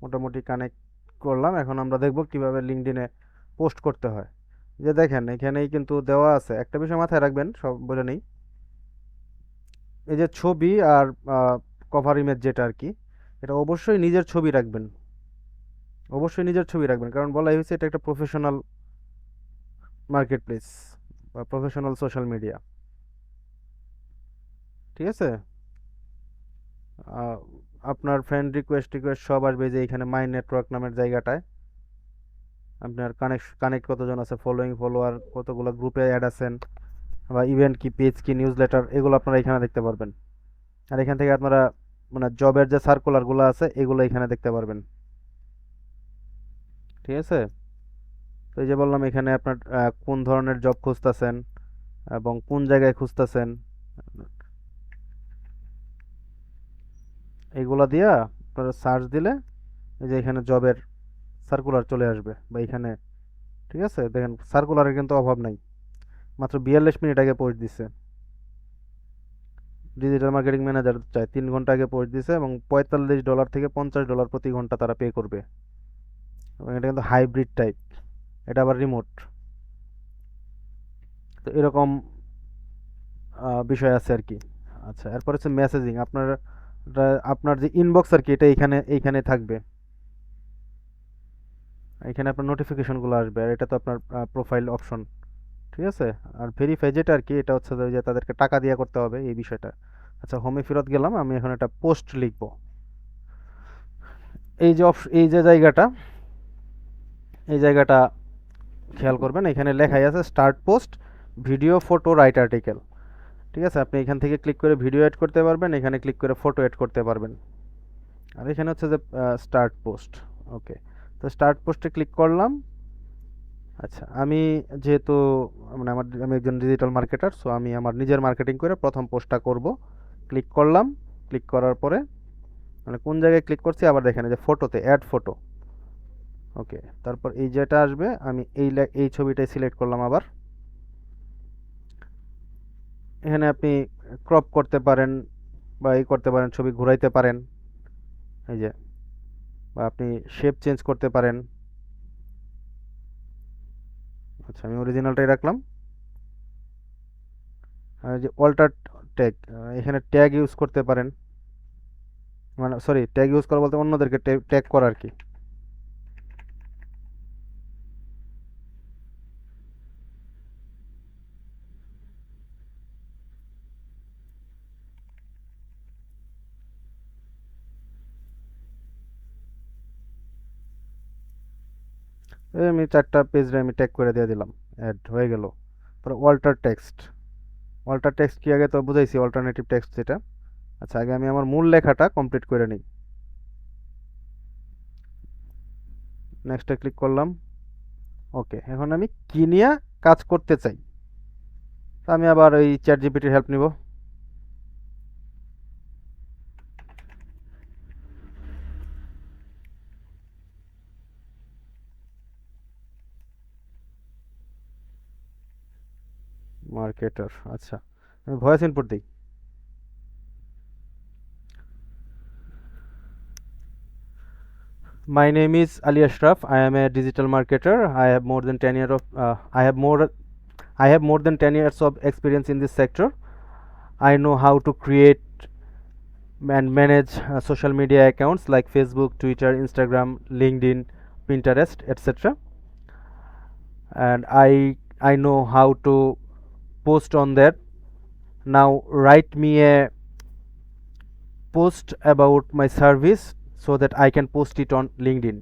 মোটামুটি কানেক্ট করলাম। এখন আমরা দেখব কিভাবে লিঙ্কডইনে পোস্ট করতে হয়। যে দেখেন এখানেই কিন্তু দেওয়া আছে, একটা বিষয় মাথায় রাখবেন, সব বলে নেই। এই যে ছবি আর কভার ইমেজ যেটা আর কি, এটা অবশ্যই নিজের ছবি রাখবেন, অবশ্যই নিজের ছবি রাখবেন, কারণ বলাই হয়েছে এটা একটা প্রফেশনাল মার্কেট প্লেস বা প্রফেশনাল সোশ্যাল মিডিয়া। ঠিক আছে, আহ, আপনার ফ্রেন্ড রিকোয়েস্ট টিকোয়েস্ট সব আসবে যে এখানে মাই নেটওয়ার্ক নামের জায়গাটায়। আপনার কানেক্ট কতজন আছে, ফলোইং, ফলোয়ার, কতগুলো গ্রুপে অ্যাড আছেন, বা ইভেন্ট কি, পেজ কি, নিউজ লেটার, এগুলো আপনারা এখানে দেখতে পারবেন। আর এখান থেকে আপনারা মানে জবের যে সার্কুলারগুলো আছে এগুলো এখানে দেখতে পারবেন। ঠিক আছে? তো এই যে বললাম এখানে আপনার কোন ধরনের জব খুঁজতেছেন এবং কোন জায়গায় খুঁজতেছেন এইগুলা দিয়া আপনারা সার্চ দিলে এই যে এখানে জবের সার্কুলার চলে আসবে বা এখানে। ঠিক আছে, দেখেন সার্কুলারের কিন্তু অভাব নাই, মাত্র 42 মিনিট আগে পোস্ট দিছে। ডিজিটাল মার্কেটিং ম্যানেজার চাই 3 ঘন্টা আগে পোস্ট দিছে এবং $45 থেকে $50 প্রতি ঘন্টা তারা পে করবে। এবং এটা কিন্তু হাইব্রিড টাইপ, এটা আবার রিমোট। তো এরকম বিষয় আছে আর কি। আচ্ছা, এরপর হচ্ছে মেসেজিং। আপনার আপনার যে ইনবক্স আর কি এটা এইখানে থাকবে। এখানে আপনার নোটিফিকেশনগুলো আসবে আর এটা তো আপনার প্রোফাইল অপশন। ঠিক আছে? আর ভেরিফাই যেটা আর কি এটা হচ্ছে যে তাদেরকে টাকা দিয়ে করতে হবে এই বিষয়টা। আচ্ছা, হোমে ফেরত গেলাম, আমি এখন একটা পোস্ট লিখব। এই যে জায়গাটা, এই জায়গাটা খেয়াল করবেন, এখানে লেখাই আছে start post, video, photo, right article. ঠিক আছে, আপনি এখান থেকে ক্লিক করে ভিডিও এড করতে পারবেন, এখানে ক্লিক করে ফটো এড করতে পারবেন। আর এখানে হচ্ছে যে স্টার্ট পোস্ট। ওকে, তো স্টার্ট পোস্টে ক্লিক করলাম। আচ্ছা, আমি যেহেতু মানে আমি একজন ডিজিটাল মার্কেটার, সো আমি আমার নিজের মার্কেটিং করে প্রথম পোস্টটা করব। ক্লিক করলাম, ক্লিক করার পরে মানে কোন জায়গায় ক্লিক করছি আবার দেখেন এই যে ফটোতে অ্যাড ফটো। ওকে, তারপর এই যেটা আসবে আমি এই ছবিটাই সিলেক্ট করলাম আবার। এখানে আপনি ক্রপ করতে পারেন বা এই করতে পারেন, ছবি ঘুরাইতে পারেন এই যে, বা আপনি শেপ চেঞ্জ করতে পারেন। আচ্ছা, আমি অরিজিনালটাই রাখলাম। আর যে অল্টার ট্যাগ, এখানে ট্যাগ ইউজ করতে পারেন, মানে সরি ট্যাগ ইউজ করা বলতে অন্যদেরকে ট্যাগ করা আর কি। এই আমি 4টা পেজরে আমি ট্যাগ করে দিয়ে দিলাম, অ্যাড হয়ে গেল। পরে অল্টার টেক্সট। অল্টার টেক্সট কি আগে তো বুঝাইছি, অল্টারনেটিভ টেক্সট যেটা। আচ্ছা, আগে আমি আমার মূল লেখাটা কমপ্লিট করে নিই। নেক্সটে ক্লিক করলাম। ওকে, এখন আমি কি নিয়ে কাজ করতে চাই, তা আমি আবার ওই চ্যাট জিপিটির হেল্প নিব। মার্কেটার, আচ্ছা আমি ভয়েস ইনপুট দিই। My name is Ali Ashraf. I am a digital marketer. I have more than 10 years of I have more than 10 years of experience in this sector. I know how to create and manage social media accounts like Facebook, Twitter, Instagram, LinkedIn, Pinterest, etc. And I know how to post on that. Now write me a post about my service so that I can post it on LinkedIn.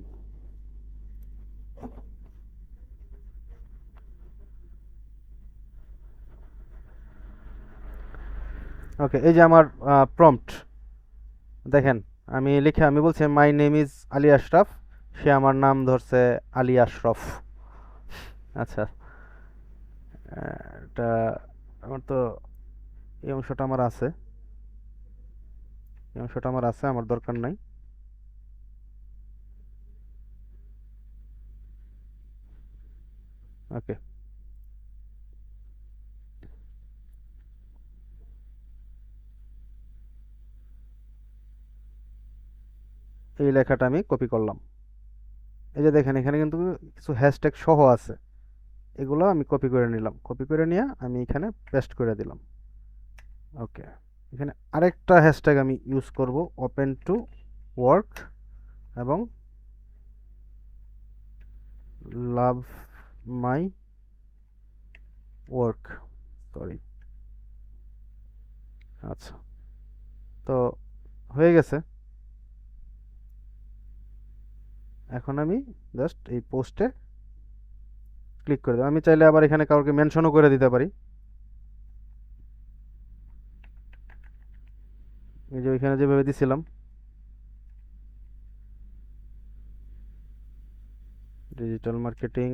ওকে, এই যে আমার prompt দেখেন। আমি বলছি my name is Ali Ashraf, সে আমার নাম ধরছে আলী আশরফ। আচ্ছা, এটা আমার তো এই অংশটা আমার আছে, এই অংশটা আমার আছে, আমার দরকার নাই। ওকে, এই লেখাটা আমি কপি করলাম। এই যে দেখেন এখানে কিন্তু কিছু হ্যাশট্যাগ সহ আছে, এগুলো আমি কপি করে নিলাম। কপি করে নিয়ে আমি এখানে পেস্ট করে দিলাম। ওকে, এখানে আরেকটা হ্যাশট্যাগ আমি ইউজ করব, ওপেন টু ওয়ার্ক এবং লাভ মাই ওয়ার্ক, সরি। আচ্ছা, তো হয়ে গেছে। এখন আমি জাস্ট এই পোস্টে ক্লিক করে দেবো। আমি চাইলে আবার এখানে কাউকে মেনশনও করে দিতে পারি। এই যে ওইখানে যেভাবে দিছিলাম, digital marketing,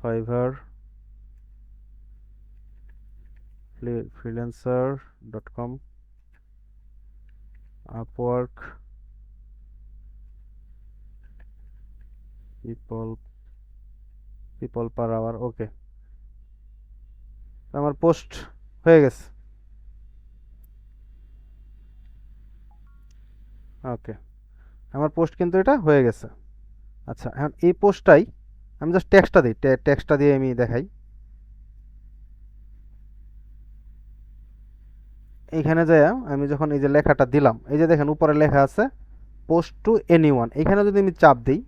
Fiverr, freelancer.com, Upwork, people people per hour. Okay, আমার পোস্ট হয়ে গেছে। ওকে, আমার পোস্ট কিন্তু এটা হয়ে গেছে। আচ্ছা, এখন এই পোস্টটাই আমি জাস্ট টেক্সটটা দিই, টেক্সটটা দিয়ে আমি দেখাই। এইখানে যায় আমি যখন এই যে লেখাটা দিলাম, এই যে দেখেন উপরে লেখা আছে পোস্ট টু এনিওয়ান। এখানে যদি আমি চাপ দিই,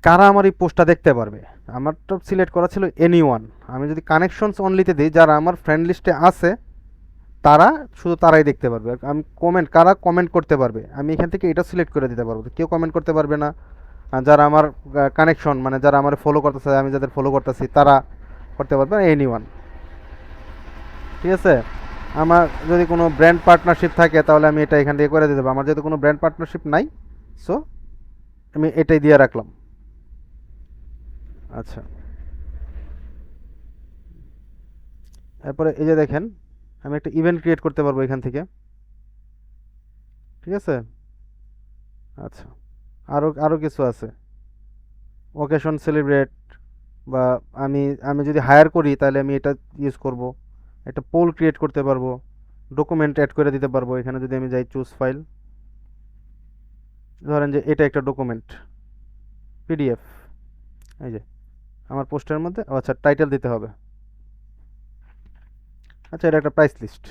কারা আমার এই পোস্টটা দেখতে পারবে, আমার তো সিলেক্ট করা ছিল এনিওয়ান। আমি যদি কানেকশনস অনলিতে দিই, যারা আমার ফ্রেন্ড লিস্টে আছে তারা, শুধু তারাই দেখতে পারবে। আর আমি কমেন্ট, কারা কমেন্ট করতে পারবে, আমি এখান থেকে এটা সিলেক্ট করে দিতে পারবো, কেউ কমেন্ট করতে পারবে না। আর যারা আমার কানেকশন, মানে যারা আমার ফলো করতেছে, আমি যাদের ফলো করতেছি তারা করতে পারবে, এনিওয়ান। ঠিক আছে, আমার যদি কোনো ব্র্যান্ড পার্টনারশিপ থাকে তাহলে আমি এটা এখান থেকে করে দিতে পারবো। আমার যেহেতু কোনো ব্র্যান্ড পার্টনারশিপ নাই, সো আমি এটাই দিয়ে রাখলাম। আচ্ছা, এরপরে এই যে দেখেন আমি একটা ইভেন্ট ক্রিয়েট করতে পারবো এখান থেকে। ঠিক আছে। আচ্ছা, আরও আরও কিছু আছে, ওকেশন সেলিব্রেট, বা আমি আমি যদি হায়ার করি তাহলে আমি এটা ইউজ করব। একটা পোল ক্রিয়েট করতে পারবো, ডকুমেন্ট অ্যাড করে দিতে পারবো। এখানে যদি আমি যাই চুজ ফাইল, ধরেন যে এটা একটা ডকুমেন্ট, পিডিএফ। এই যে আমার পোস্টের মধ্যে, আচ্ছা টাইটেল দিতে হবে। আচ্ছা, এটা একটা প্রাইস লিস্ট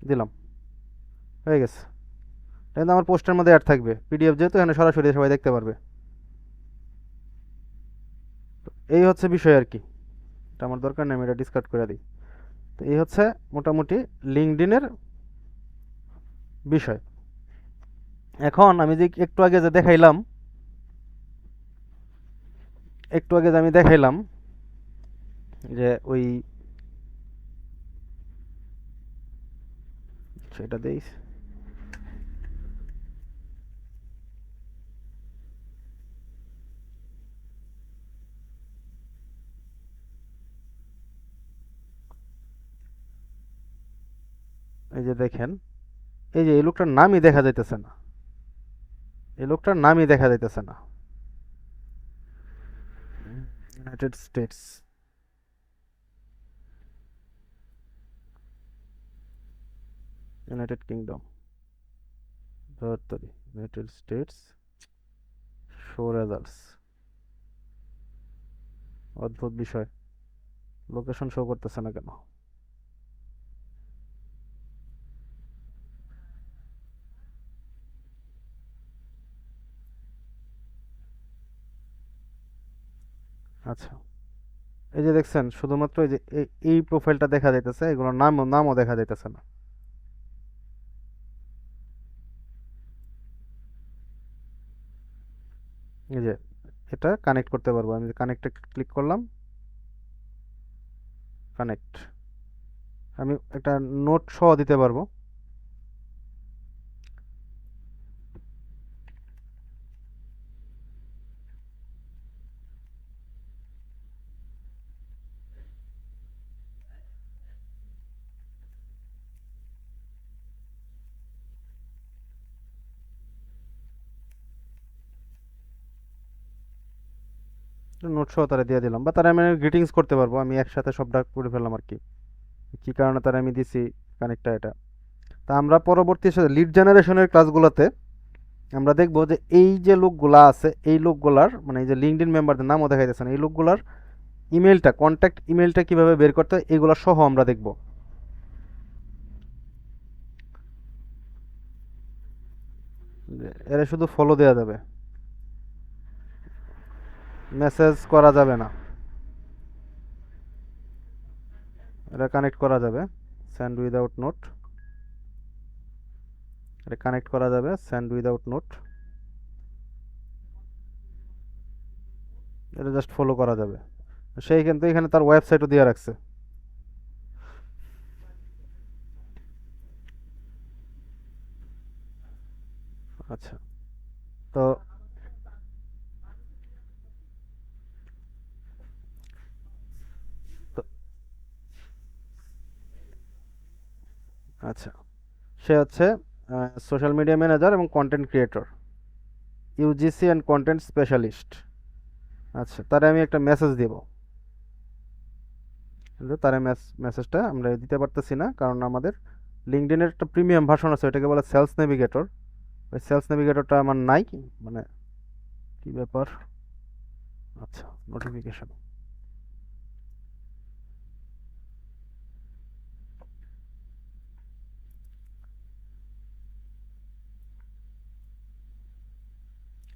দিলাম, হয়ে গেছে। এটা কিন্তু আমার পোস্টের মধ্যে অ্যাড থাকবে, পিডিএফ যেহেতু এখানে সরাসরি সবাই দেখতে পারবে। এই হচ্ছে বিষয় আর কি। এটা আমার দরকার নেই, আমি এটা ডিসকার্ড করে দিই। তো এই হচ্ছে মোটামুটি লিঙ্কডইনের বিষয়। এখন আমি যে একটু আগে যে দেখাইলাম, একটু আগে যে আমি দেখাইলাম যে ওই, সেটা দেই, এই যে দেখেন, এই যে এই লোকটার নামই দেখা যাইতেছে না, এই লোকটার নামই দেখা যাইতেছে না। ইউনাইটেড স্টেটস, ইউনাইটেড কিংডম, ধরতরি, ইউনাইটেড স্টেটস, শো রেজাল্টস। অদ্ভুত বিষয়, লোকেশন শো করতেছে না কেন? আচ্ছা, এই যে দেখছেন শুধুমাত্র এই যে এই প্রোফাইলটা দেখা যাইতেছে, এগুলোর নামও দেখা যাইতেছে না। এই যে এটা কানেক্ট করতে পারবো, আমি কানেক্টে ক্লিক করলাম, কানেক্ট। আমি একটা নোট সহ দিতে পারবো। নোট সহ তারা দিয়ে দিলাম, বা তারা আমি গ্রিটিংস করতে পারবো, আমি একসাথে সবটা করে ফেললাম আর কি। কি কারণে তারা আমি দিছি কানেক্টটা এটা। তা আমরা পরবর্তী লিড জেনারেশনের ক্লাসগুলোতে আমরা দেখব যে এই যে লোকগুলা আছে, এই লোকগুলার মানে এই যে লিঙ্কডইন মেম্বারদের নামও দেখা যাচ্ছে না, এই লোকগুলার ইমেলটা, কন্ট্যাক্ট ইমেলটা কিভাবে বের করতে হয় এগুলো সহ আমরা দেখব। এরা শুধু ফলো দেওয়া যাবে, মেসেজ করা যাবে না। এটা কানেক্ট করা যাবে, সেন্ড উইদাউট নোট। এটা কানেক্ট করা যাবে, সেন্ড উইদাউট নোট। এটা জাস্ট ফলো করা যাবে। সেই কিন্তু এখানে তার ওয়েবসাইটও দিয়ে রাখছে। আচ্ছা, তো তো- আচ্ছা, সে হচ্ছে সোশ্যাল মিডিয়া ম্যানেজার এবং content creator, UGC and content specialist. আচ্ছা, তারে আমি একটা মেসেজ দিব, কিন্তু তারে মেসেজটা আমরা দিতে পারতেছি না, কারণ আমাদের লিঙ্কডইনের একটা প্রিমিয়াম ভার্সন আছে, ওটাকে বলে সেলস নেভিগেটর। ওই সেলস নেভিগেটরটা আমার নাই, মানে কি ব্যাপার। আচ্ছা, নোটিফিকেশন।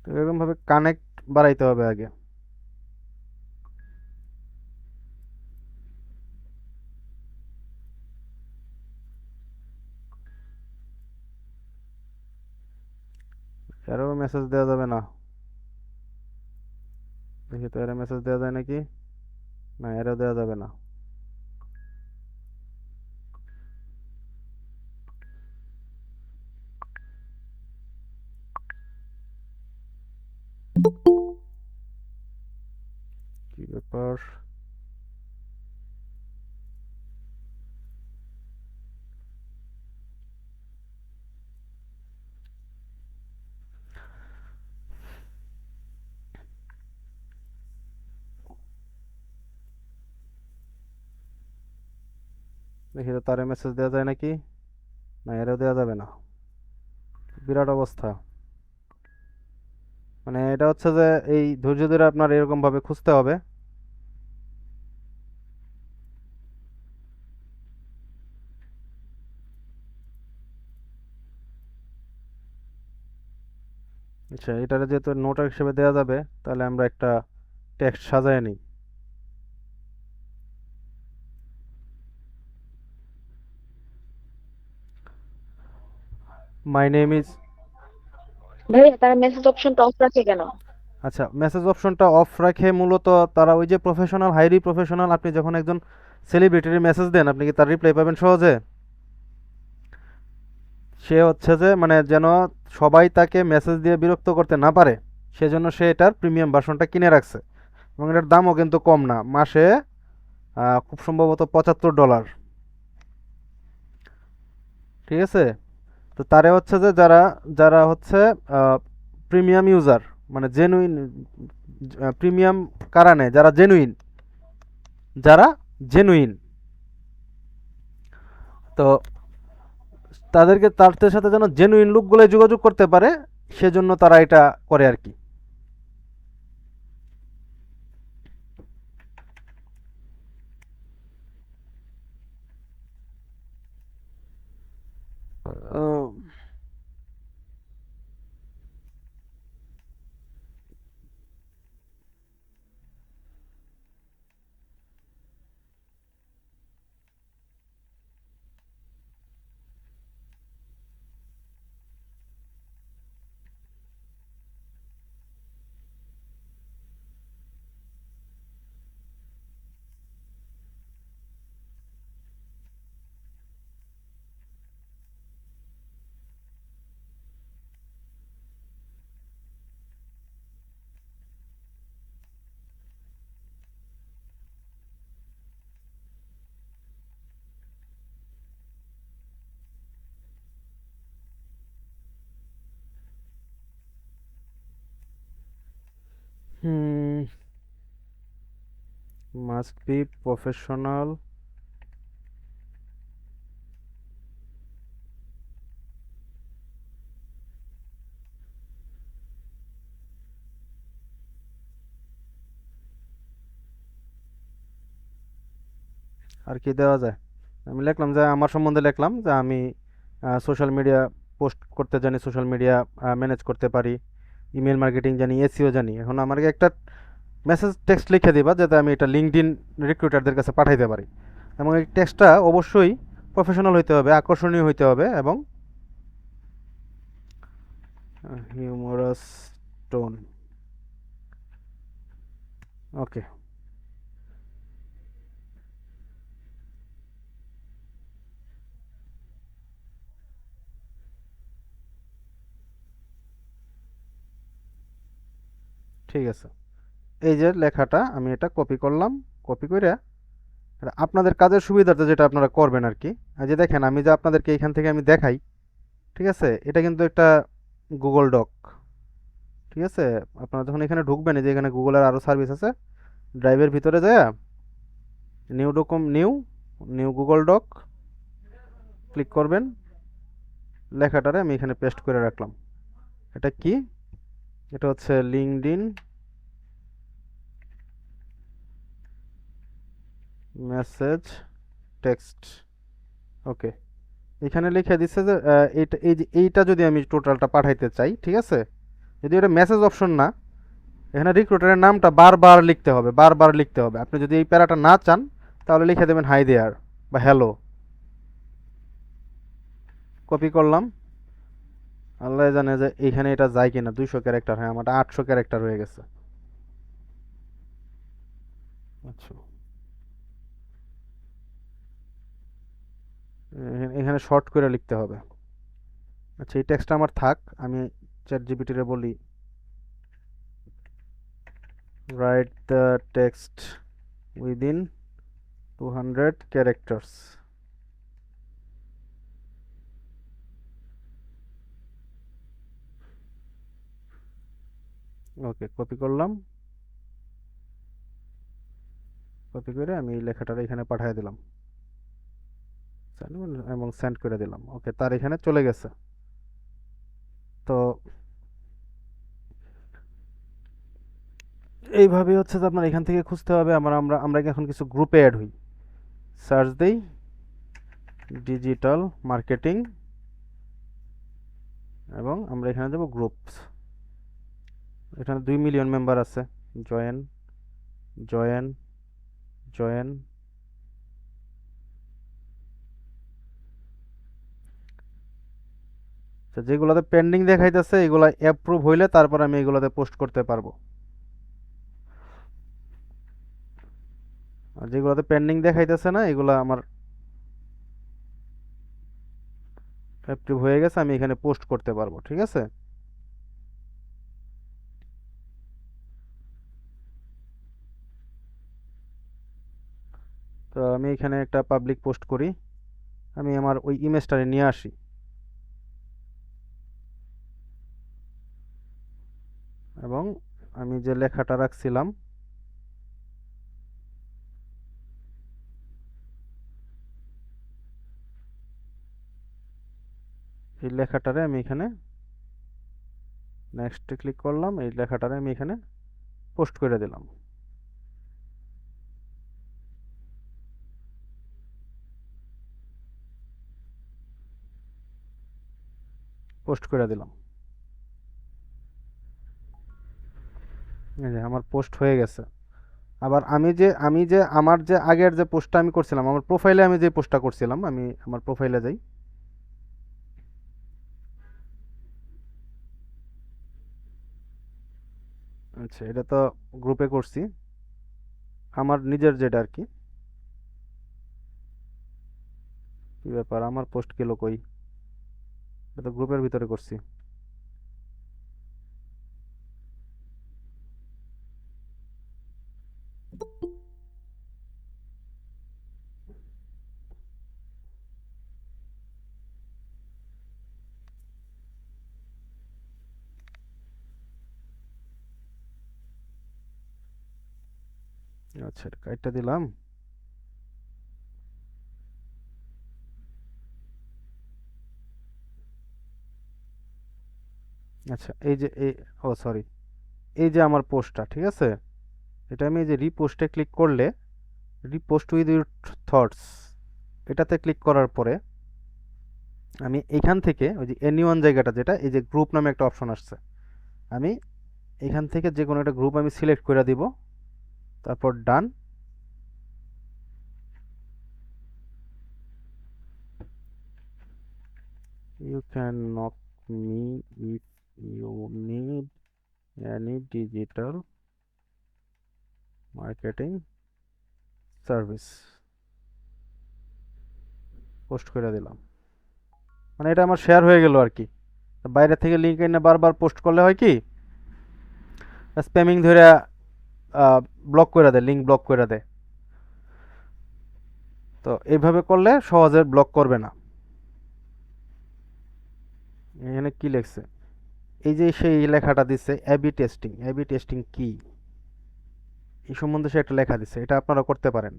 তো এরকম ভাবে কানেক্ট বাড়াইতে হবে আগে। এরও মেসেজ দেওয়া যাবে না? দেখি তো, এর মেসেজ দেওয়া যায় নাকি? না, এরও দেওয়া যাবে না। কি ব্যাপার। দেখি তো, তারে মেসেজ দেওয়া যায় নাকি? না, এরও দেওয়া যাবে না। বিরাট অবস্থা। মানে এটা হচ্ছে যে এই ধৈর্য ধরে আপনার এরকম ভাবে খুঁজতে হবে। আচ্ছা, এটারে যেহেতু নোট হিসেবে দেওয়া যাবে, তাহলে আমরা একটা টেক্সট সাজায় নিই। মাই নেম ইজ। ভাইয়া তারা মেসেজ অপশনটা অফ রাখে কেন? আচ্ছা, মেসেজ অপশনটা অফ রাখে মূলত তারা ওই যে প্রফেশনাল, হাইলি প্রফেশনাল, আপনি যখন একজন সেলিব্রিটির মেসেজ দেন, আপনি কি তার রিপ্লাই পাবেন সহজে? সে হচ্ছে যে মানে যেন সবাই তাকে মেসেজ দিয়ে বিরক্ত করতে না পারে, সেজন্য সে এটার প্রিমিয়াম ভার্সনটা কিনে রাখছে। এবং এটার দামও কিন্তু কম না, মাসে খুব সম্ভবত $75। ঠিক আছে? তো তারে হচ্ছে যে যারা যারা হচ্ছে প্রিমিয়াম ইউজার, মানে জেনুইন প্রিমিয়াম কারা নেয়, যারা জেনুইন, তো তাদেরকে তাদের সাথে যেন জেনুইন লোকগুলো যোগাযোগ করতে পারে, সেজন্য তারা এটা করে আর কি। আহ, হুম, মাস্ট বি প্রফেশনাল। আর কি দেওয়া যায়? আমি লিখলাম যে আমার সম্বন্ধে, লিখলাম যে আমি সোশ্যাল মিডিয়া পোস্ট করতে জানি, সোশ্যাল মিডিয়া ম্যানেজ করতে পারি, ইমেল মার্কেটিং জানি, এসইও জানি। এখন আমাকে একটা মেসেজ টেক্সট লিখে দিবা, যাতে আমি এটা লিঙ্কডইন রিক্রুটারদের কাছে পাঠাইতে পারি। এবং এই টেক্সটটা অবশ্যই প্রফেশনাল হইতে হবে, আকর্ষণীয় হইতে হবে, এবং হিউমারাস টোন। ওকে। ঠিক আছে, এই যে লেখাটা আমি এটা কপি করলাম, কপি করে আর আপনাদের কাজের সুবিধার্থে যেটা আপনারা করবেন আর কি, এই যে দেখেন আমি যে আপনাদেরকে এখান থেকে আমি দেখাই, ঠিক আছে, এটা কিন্তু একটা গুগল ডক, ঠিক আছে। আপনারা যখন এখানে ঢুকবেন, এই যে এখানে গুগলের আরও সার্ভিস আছে, ড্রাইভের ভিতরে যায় নিউ ডকুম new new Google doc click করবেন, লেখাটারে আমি এখানে পেস্ট করে রাখলাম। এটা কি? এটা হচ্ছে লিঙ্কডইন মেসেজ টেক্সট। ওকে, এখানে লিখে দিচ্ছে যে এইটা, এই যে এইটা যদি আমি টোটালটা পাঠাইতে চাই, ঠিক আছে, যদি এটা মেসেজ অপশন না, এখানে রিক্রুটারের নামটা বারবার লিখতে হবে, বারবার লিখতে হবে। আপনি যদি এই প্যারাটা না চান, তাহলে লিখে দেবেন হাই দেয়ার বা হ্যালো। কপি করলাম, আল্লাহ জানে যে এইখানে এটা যায় কিনা, 200 ক্যারেক্টার, হ্যাঁ আমার 800 ক্যারেক্টার হয়ে গেছে। আচ্ছা, এখানে শর্ট করে লিখতে হবে। আচ্ছা, এই টেক্সটটা আমার থাক, আমি চ্যাট জিপিটিরে বলি write the text within 200 characters. Okay, copy করলাম, কপি করে আমি এই লেখাটা এখানে পাঠিয়ে দিলাম এবং সেন্ড করে দিলাম। ওকে, তার এখানে চলে গেছে। তো এইভাবে হচ্ছে যে আপনার এখান থেকে খুঁজতে হবে। আমরা কি এখন কিছু গ্রুপে অ্যাড হই, সার্চ দেই ডিজিটাল মার্কেটিং এবং আমরা এখানে দেবো গ্রুপস। এখানে 2 মিলিয়ন মেম্বার আছে, জয়েন জয়েন জয়েন। তো যেগুলোতে পেন্ডিং দেখাইতেছে এগুলো অ্যাপ্রুভ হইলে তারপর আমি এগুলোতে পোস্ট করতে পারবো, আর যেগুলোতে পেন্ডিং দেখাইতেছে না এগুলো আমার অ্যাপ্রুভ হয়ে গেছে, আমি এখানে পোস্ট করতে পারবো, ঠিক আছে। তো আমি এখানে একটা পাবলিক পোস্ট করি, আমি আমার ওই ইমেজটারে নিয়ে আসি এবং আমি যে লেখাটা রাখছিলাম এই লেখাটারে আমি এখানে নেক্সট ক্লিক করলাম, এই লেখাটারে আমি এখানে পোস্ট করে দিলাম, পোস্ট করে দিলাম। এই যে আমার পোস্ট হয়ে গেছে। আবার আমি যে আমার যে আগের যে পোস্টটা আমি করছিলাম, আমার প্রোফাইলে আমি যে পোস্টটা করছিলাম, আমি আমার প্রোফাইলে যাই। আচ্ছা, এটা তো গ্রুপে করছি, আমার নিজের যেটা আর কি। কি ব্যাপার, আমার পোস্ট গেল কই? এটা তো গ্রুপের ভিতরে করছি। আচ্ছা, এটা কাইটটা দিলাম। আচ্ছা, এই যে ও সরি, এই যে আমার পোস্টটা, ঠিক আছে, এটা আমি এই যে রিপোস্টে ক্লিক করলে, রিপোস্ট উইথ ইউর থটস, এটাতে ক্লিক করার পরে আমি এখান থেকে ওই যে এনি ওয়ান জায়গাটা, যেটা এই যে গ্রুপ নামে একটা অপশন আসছে, আমি এখান থেকে যে কোনো একটা গ্রুপ আমি সিলেক্ট করে দিব, তারপর done. You can knock me if you need any digital marketing service, post করে দিলাম। মানে এটা আমার শেয়ার হয়ে গেল আর কি। বাইরে থেকে লিঙ্ক এনে বারবার পোস্ট করলে হয় কি, স্প্যামিং ধরে ব্লক করে দেয়, লিঙ্ক ব্লক করে দেয়। তো এইভাবে করলে সহজে ব্লক করবে না। এখানে কি লিখছে, এই যে সেই লেখাটা দিচ্ছে এবি টেস্টিং। এবি টেস্টিং কি এই সম্বন্ধে সে একটা লেখা দিচ্ছে, এটা আপনারা করতে পারেন।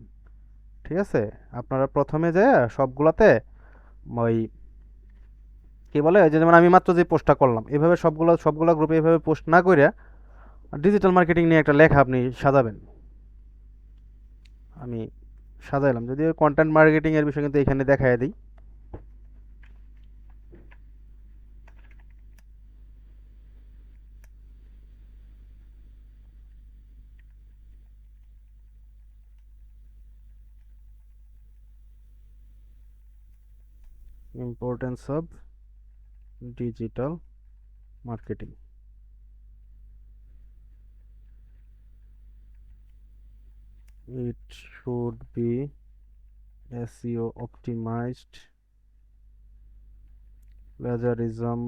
ঠিক আছে, আপনারা প্রথমে যে সবগুলাতে ওই কি বলে, ওই যে যেমন আমি মাত্র যে পোস্টটা করলাম, এভাবে সবগুলা গ্রুপে এভাবে পোস্ট না করে ডিজিটাল মার্কেটিং নিয়ে একটা লেখা আপনি সাজাবেন। আমি সাজাইলাম, যদি কন্টেন্ট মার্কেটিং এর বিষয় কিন্তু এখানে দেখায় দিই। Importance of digital marketing. It should be SEO optimized, plagiarism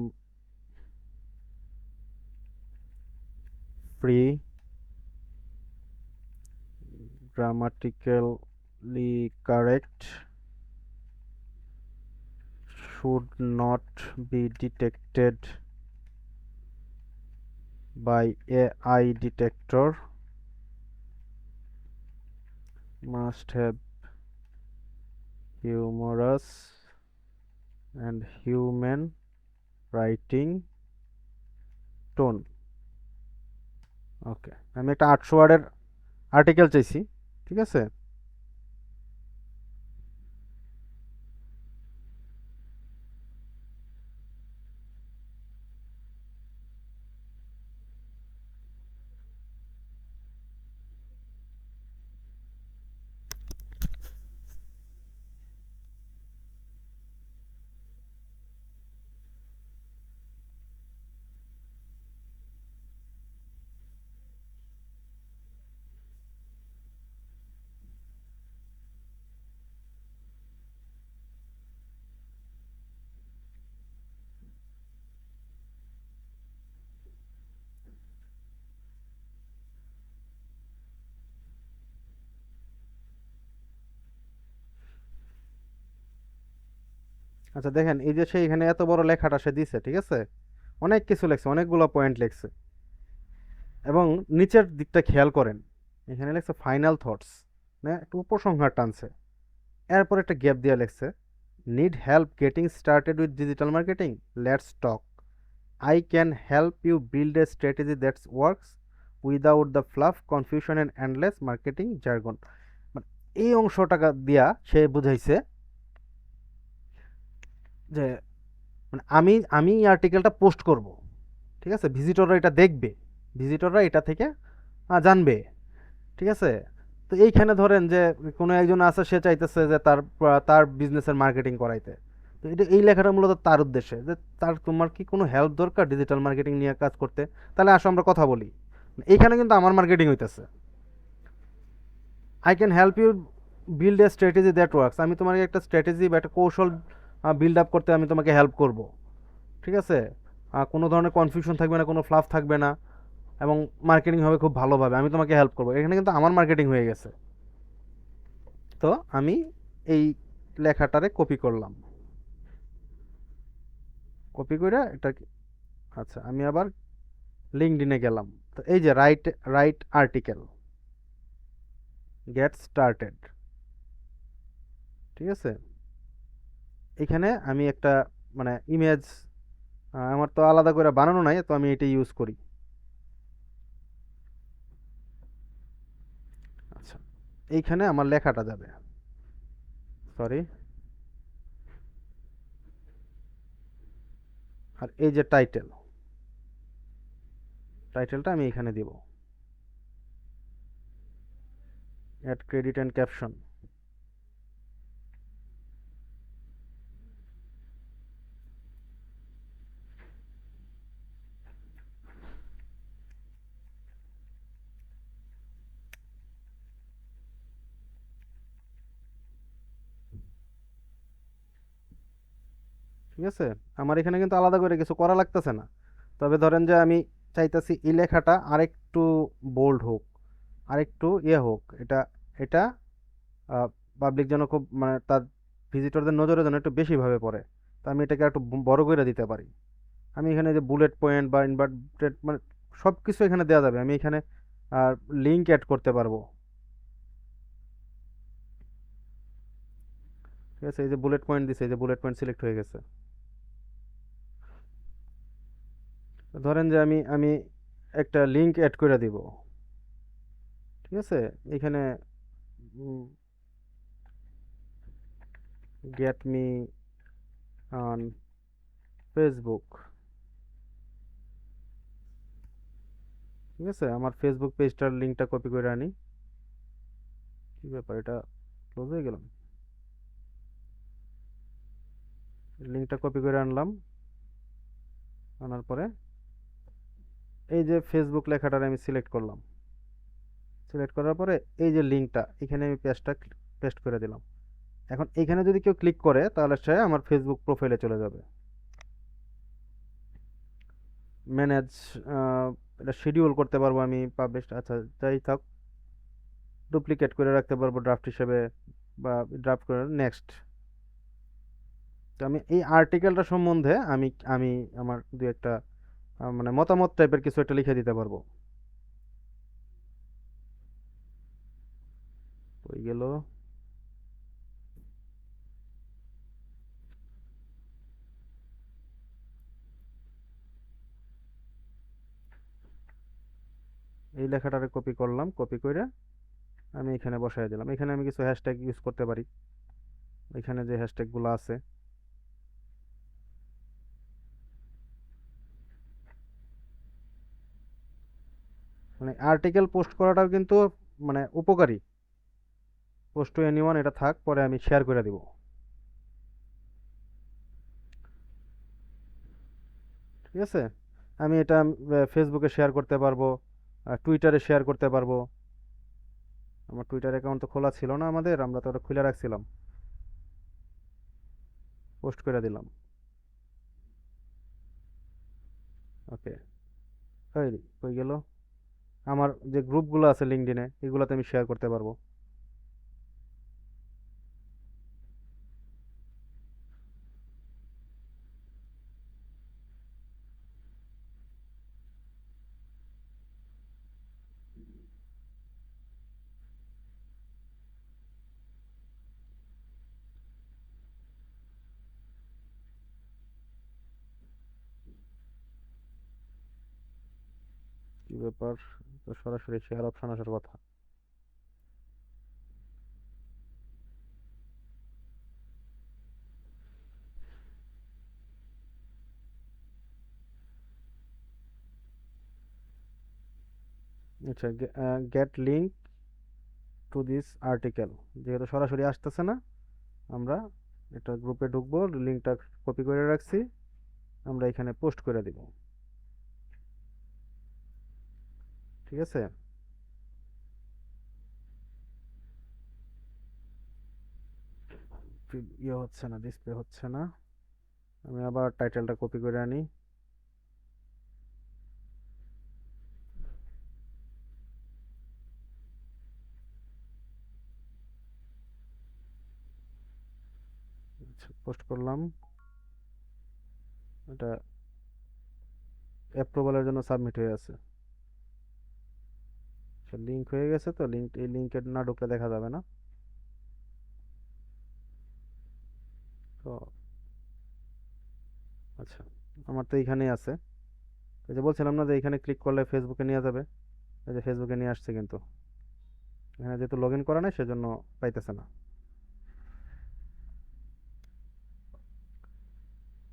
free, grammatically correct, should not be detected by AI detector, must have humorous and human writing tone. ওকে, আমি একটা 800 ওয়ার্ডের আর্টিকেল চাইছি। ঠিক আছে, আচ্ছা দেখেন, এই যে সে এখানে এত বড় লেখাটা সে দিছে, ঠিক আছে, অনেক কিছু লেখছে, অনেকগুলো পয়েন্ট লেখছে। এবং নিচের দিকটা খেয়াল করেন, এখানে লেখছে ফাইনাল থটস, মানে একটু উপসংহার টানছে। এরপর একটা গ্যাপ দিয়ে লেখছে need help getting started with digital marketing, let's talk, I can help you build a strategy that's works without the fluff confusion and endless marketing jargon. মানে এই অংশটা দিয়া সে বুঝাইছে যে মানে আমি আমি এই আর্টিকেলটা পোস্ট করব, ঠিক আছে, ভিজিটররা এটা দেখবে, ভিজিটররা এটা থেকে জানবে। ঠিক আছে, তো এইখানে ধরেন যে কোনো একজন আছে, সে চাইতেছে যে তার বিজনেসের মার্কেটিং করাইতে। তো এটা এই লেখাটা মূলত তার উদ্দেশ্যে, যে তোমার কি কোনো হেল্প দরকার ডিজিটাল মার্কেটিং নিয়ে কাজ করতে, তাহলে আসো আমরা কথা বলি। এইখানে কিন্তু আমার মার্কেটিং হইতেছে, I can help you build a strategy that works, আমি তোমাকে একটা স্ট্র্যাটেজি বা একটা কৌশল বিল্ড আপ করতে আমি তোমাকে হেল্প করব। ঠিক আছে, কোনো ধরনের কনফিউশন থাকবে না, কোনো ফ্লাফ থাকবে না, এবং মার্কেটিং হবে খুব ভালোভাবে, আমি তোমাকে হেল্প করবো। এখানে কিন্তু আমার মার্কেটিং হয়ে গেছে। তো আমি এই লেখাটারে কপি করলাম, কপি করে এটা আচ্ছা আমি আবার লিঙ্কডইনে গেলাম। তো এই যে right right article, get started, ঠিক আছে, এখানে আমি একটা মানে ইমেজ, আমার তো আলাদা করে বানানো নাই, তো আমি এটা ইউজ করি। আচ্ছা, এইখানে আমার লেখাটা যাবে, সরি, আর এই যে টাইটেলটা আমি এখানে দিব, অ্যাড ক্রেডিট অ্যান্ড ক্যাপশন। ঠিক আছে, আমার এখানে কিন্তু আলাদা করে কিছু করা লাগতেছে না। তবে ধরেন যে আমি চাইতেছি এই লেখাটা আরেকটু বোল্ড হোক, আরেকটু হোক, এটা এটা পাবলিক যেন খুব মানে তার ভিজিটরদের নজরে যেন একটু বেশিভাবে পড়ে। তো আমি এটাকে একটু বড় করে দিতে পারি। আমি এখানে যে বুলেট পয়েন্ট বা ইনভার্টেড মানে সব কিছু এখানে দেওয়া যাবে। আমি এখানে লিঙ্ক অ্যাড করতে পারবো। ঠিক আছে, এই যে বুলেট পয়েন্ট দিছে, এই যে বুলেট পয়েন্ট সিলেক্ট হয়ে গেছে। ধরেন যে আমি একটা লিঙ্ক অ্যাড করে দিব। ঠিক আছে, এখানে গেট মি অন ফেসবুক। ঠিক আছে, আমার ফেসবুক পেজটার লিঙ্কটা কপি করে আনি। কি ব্যাপার, এটা ক্লোজ হয়ে গেলাম। লিঙ্কটা কপি করে আনলাম। আনার পরে এই যে ফেসবুক লেখাটার আমি সিলেক্ট করলাম। সিলেক্ট করার পরে এই যে লিঙ্কটা এখানে আমি পেস্ট করে দিলাম। এখন এখানে যদি কেউ ক্লিক করে তাহলে সে আমার ফেসবুক প্রোফাইলে চলে যাবে। ম্যানেজ, এটা শিডিউল করতে পারবো আমি পাবলিশ, আচ্ছা যাই থাক, ডুপ্লিকেট করে রাখতে পারবো ড্রাফট হিসেবে, বা ড্রাফট করে নেক্সট। তো আমি এই আর্টিকেলটা সম্বন্ধে আমি আমি আমার দু একটা মানে মতামত টাইপের কিছু একটা লিখে দিতে পারবো। ওই গেল। এই লেখাটারে কপি করলাম, কপি করে আমি এখানে বসাই দিলাম। এখানে আমি কিছু হ্যাশট্যাগ ইউজ করতে পারি, এখানে যে হ্যাশট্যাগুলো আছে। মানে আর্টিকেল পোস্ট করাটাও কিন্তু মানে উপকারী। পোস্ট টু এনিওয়ান এটা থাক, পরে আমি শেয়ার করে দিব। ঠিক আছে, আমি এটা ফেসবুকে শেয়ার করতে পারবো, টুইটারে শেয়ার করতে পারবো। আমার টুইটার অ্যাকাউন্ট তো খোলা ছিল না, আমাদের আমরা তো ওটা খুলে রাখছিলাম। পোস্ট করে দিলাম। ওকে, হয়ে গেল। আমার যে গ্রুপগুলো আছে লিঙ্কডইনে এগুলোতে আমি শেয়ার করতে পারবো। কি ব্যাপার, তো সরাসরি শেয়ার অপশন আসার কথা। আচ্ছা, gate link to this article, যেহেতু সরাসরি আসতেছে না, আমরা এটা গ্রুপে ঢুকবো, লিঙ্কটা কপি করে রাখছি, আমরা এখানে পোস্ট করে দিব। ঠিক আছে, ইয়ে হচ্ছে না, ডিসপ্লে হচ্ছে না। আমি আবার টাইটেলটা কপি করে আনি। পোস্ট করলাম, এটা অ্যাপ্রুভালের জন্য সাবমিট হয়ে আছে। লিঙ্ক হয়ে গেছে, তো এই লিঙ্কে না ঢুকলে দেখা যাবে না। তো আচ্ছা, আমার তো এইখানেই আছে। এই যে বলছিলাম না যে এখানে ক্লিক করলে ফেসবুকে নিয়ে যাবে, এই যে ফেসবুকে নিয়ে আসছে, কিন্তু এখানে যেহেতু লগ ইন করা নাই সেজন্য পাইতেছে না।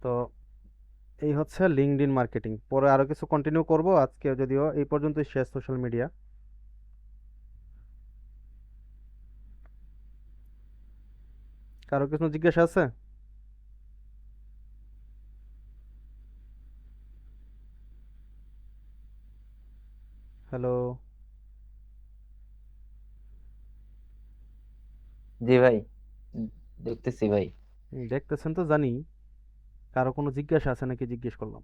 তো এই হচ্ছে লিঙ্কডইন মার্কেটিং। পরে আরো কিছু কন্টিনিউ করব, আজকে যদিও এই পর্যন্তই শেষ সোশ্যাল মিডিয়া। কারো কিছু জিজ্ঞাসা আছে? হ্যালো? জি ভাই, উম, দেখতেছি ভাই। দেখতেছেন তো জানি, কারো কোনো জিজ্ঞাসা আছে নাকি জিজ্ঞেস করলাম।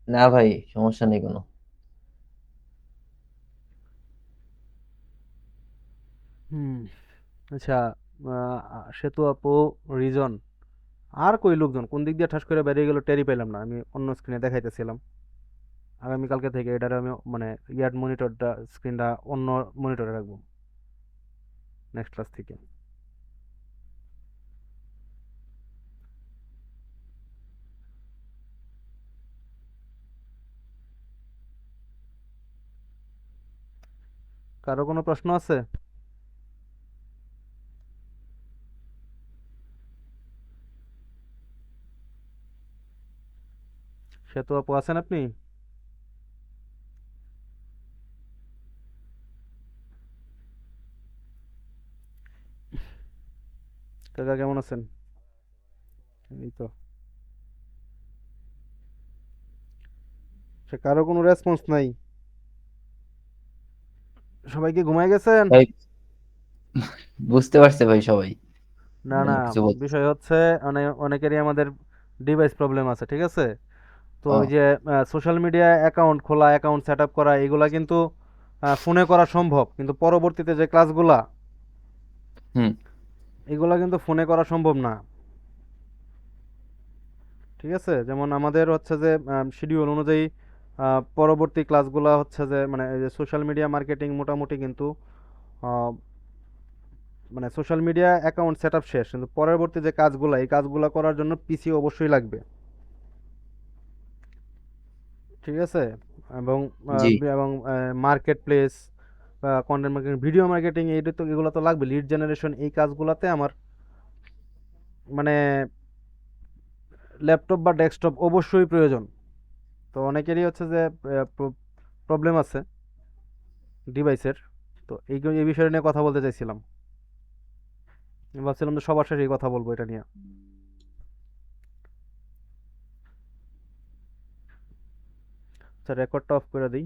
না ভাই, সমস্যা নেই কোনো। আচ্ছা, সেতু আপু, রিজন, আর কই লোকজন কোন দিক দিয়ে ঠাস করে বেরিয়ে গেল টেরই পেলাম না। আমি অন্য স্ক্রিনে দেখাইতেছিলাম। আগামীকালকে থেকে এটার আমি মানে ইয়ার্ড মনিটরটা স্ক্রিনটা অন্য মনিটরে রাখবো নেক্সট ক্লাস থেকে। কারো কোনো প্রশ্ন আছে? সেতু আপু আছেন আপনি? কাকা কেমন আছেন? এই তো। সে কারো কোনো রেসপন্স নাই। সবাই কি ঘুমায় গেছেন? ভাই বুঝতে পারছে ভাই সবাই, না মানে না, কিছু বলতে। বিষয় হচ্ছে অনেকেরই আমাদের ডিভাইস প্রবলেম আছে, ঠিক আছে? তো ও, ওই যে সোশ্যাল মিডিয়া অ্যাকাউন্ট খোলা, অ্যাকাউন্ট সেট আপ করা, এগুলা কিন্তু ফোনে করা সম্ভব, কিন্তু পরবর্তীতে যে ক্লাসগুলা হুম, এগুলা কিন্তু ফোনে করা সম্ভব না। ঠিক আছে, যেমন আমাদের হচ্ছে যে শিডিউল অনুযায়ী পরবর্তী ক্লাসগুলা হচ্ছে যে মানে এই যে সোশ্যাল মিডিয়া মার্কেটিং মোটামুটি কিন্তু আহ, মানে social media account set up শেষ, কিন্তু পরবর্তী যে কাজগুলা এই কাজগুলা করার জন্য পিসি অবশ্যই লাগবে। ঠিক আছে, এবং জি এবং মার্কেট প্লেস বা কন্টেন্ট মার্কেটিং, ভিডিও মার্কেটিং, এইটা তো এগুলো তো লাগবে। লিড জেনারেশন, এই কাজগুলোতে আমার মানে ল্যাপটপ বা ডেস্কটপ অবশ্যই প্রয়োজন। তো অনেকেরই হচ্ছে যে প্রবলেম আছে ডিভাইসের। তো এই বিষয় নিয়ে কথা বলতে চাইছিলাম। আমি ভাবছিলাম যে সবার শেষে এই কথা বলবো এটা নিয়ে। আচ্ছা, রেকর্ডটা অফ করে দিই।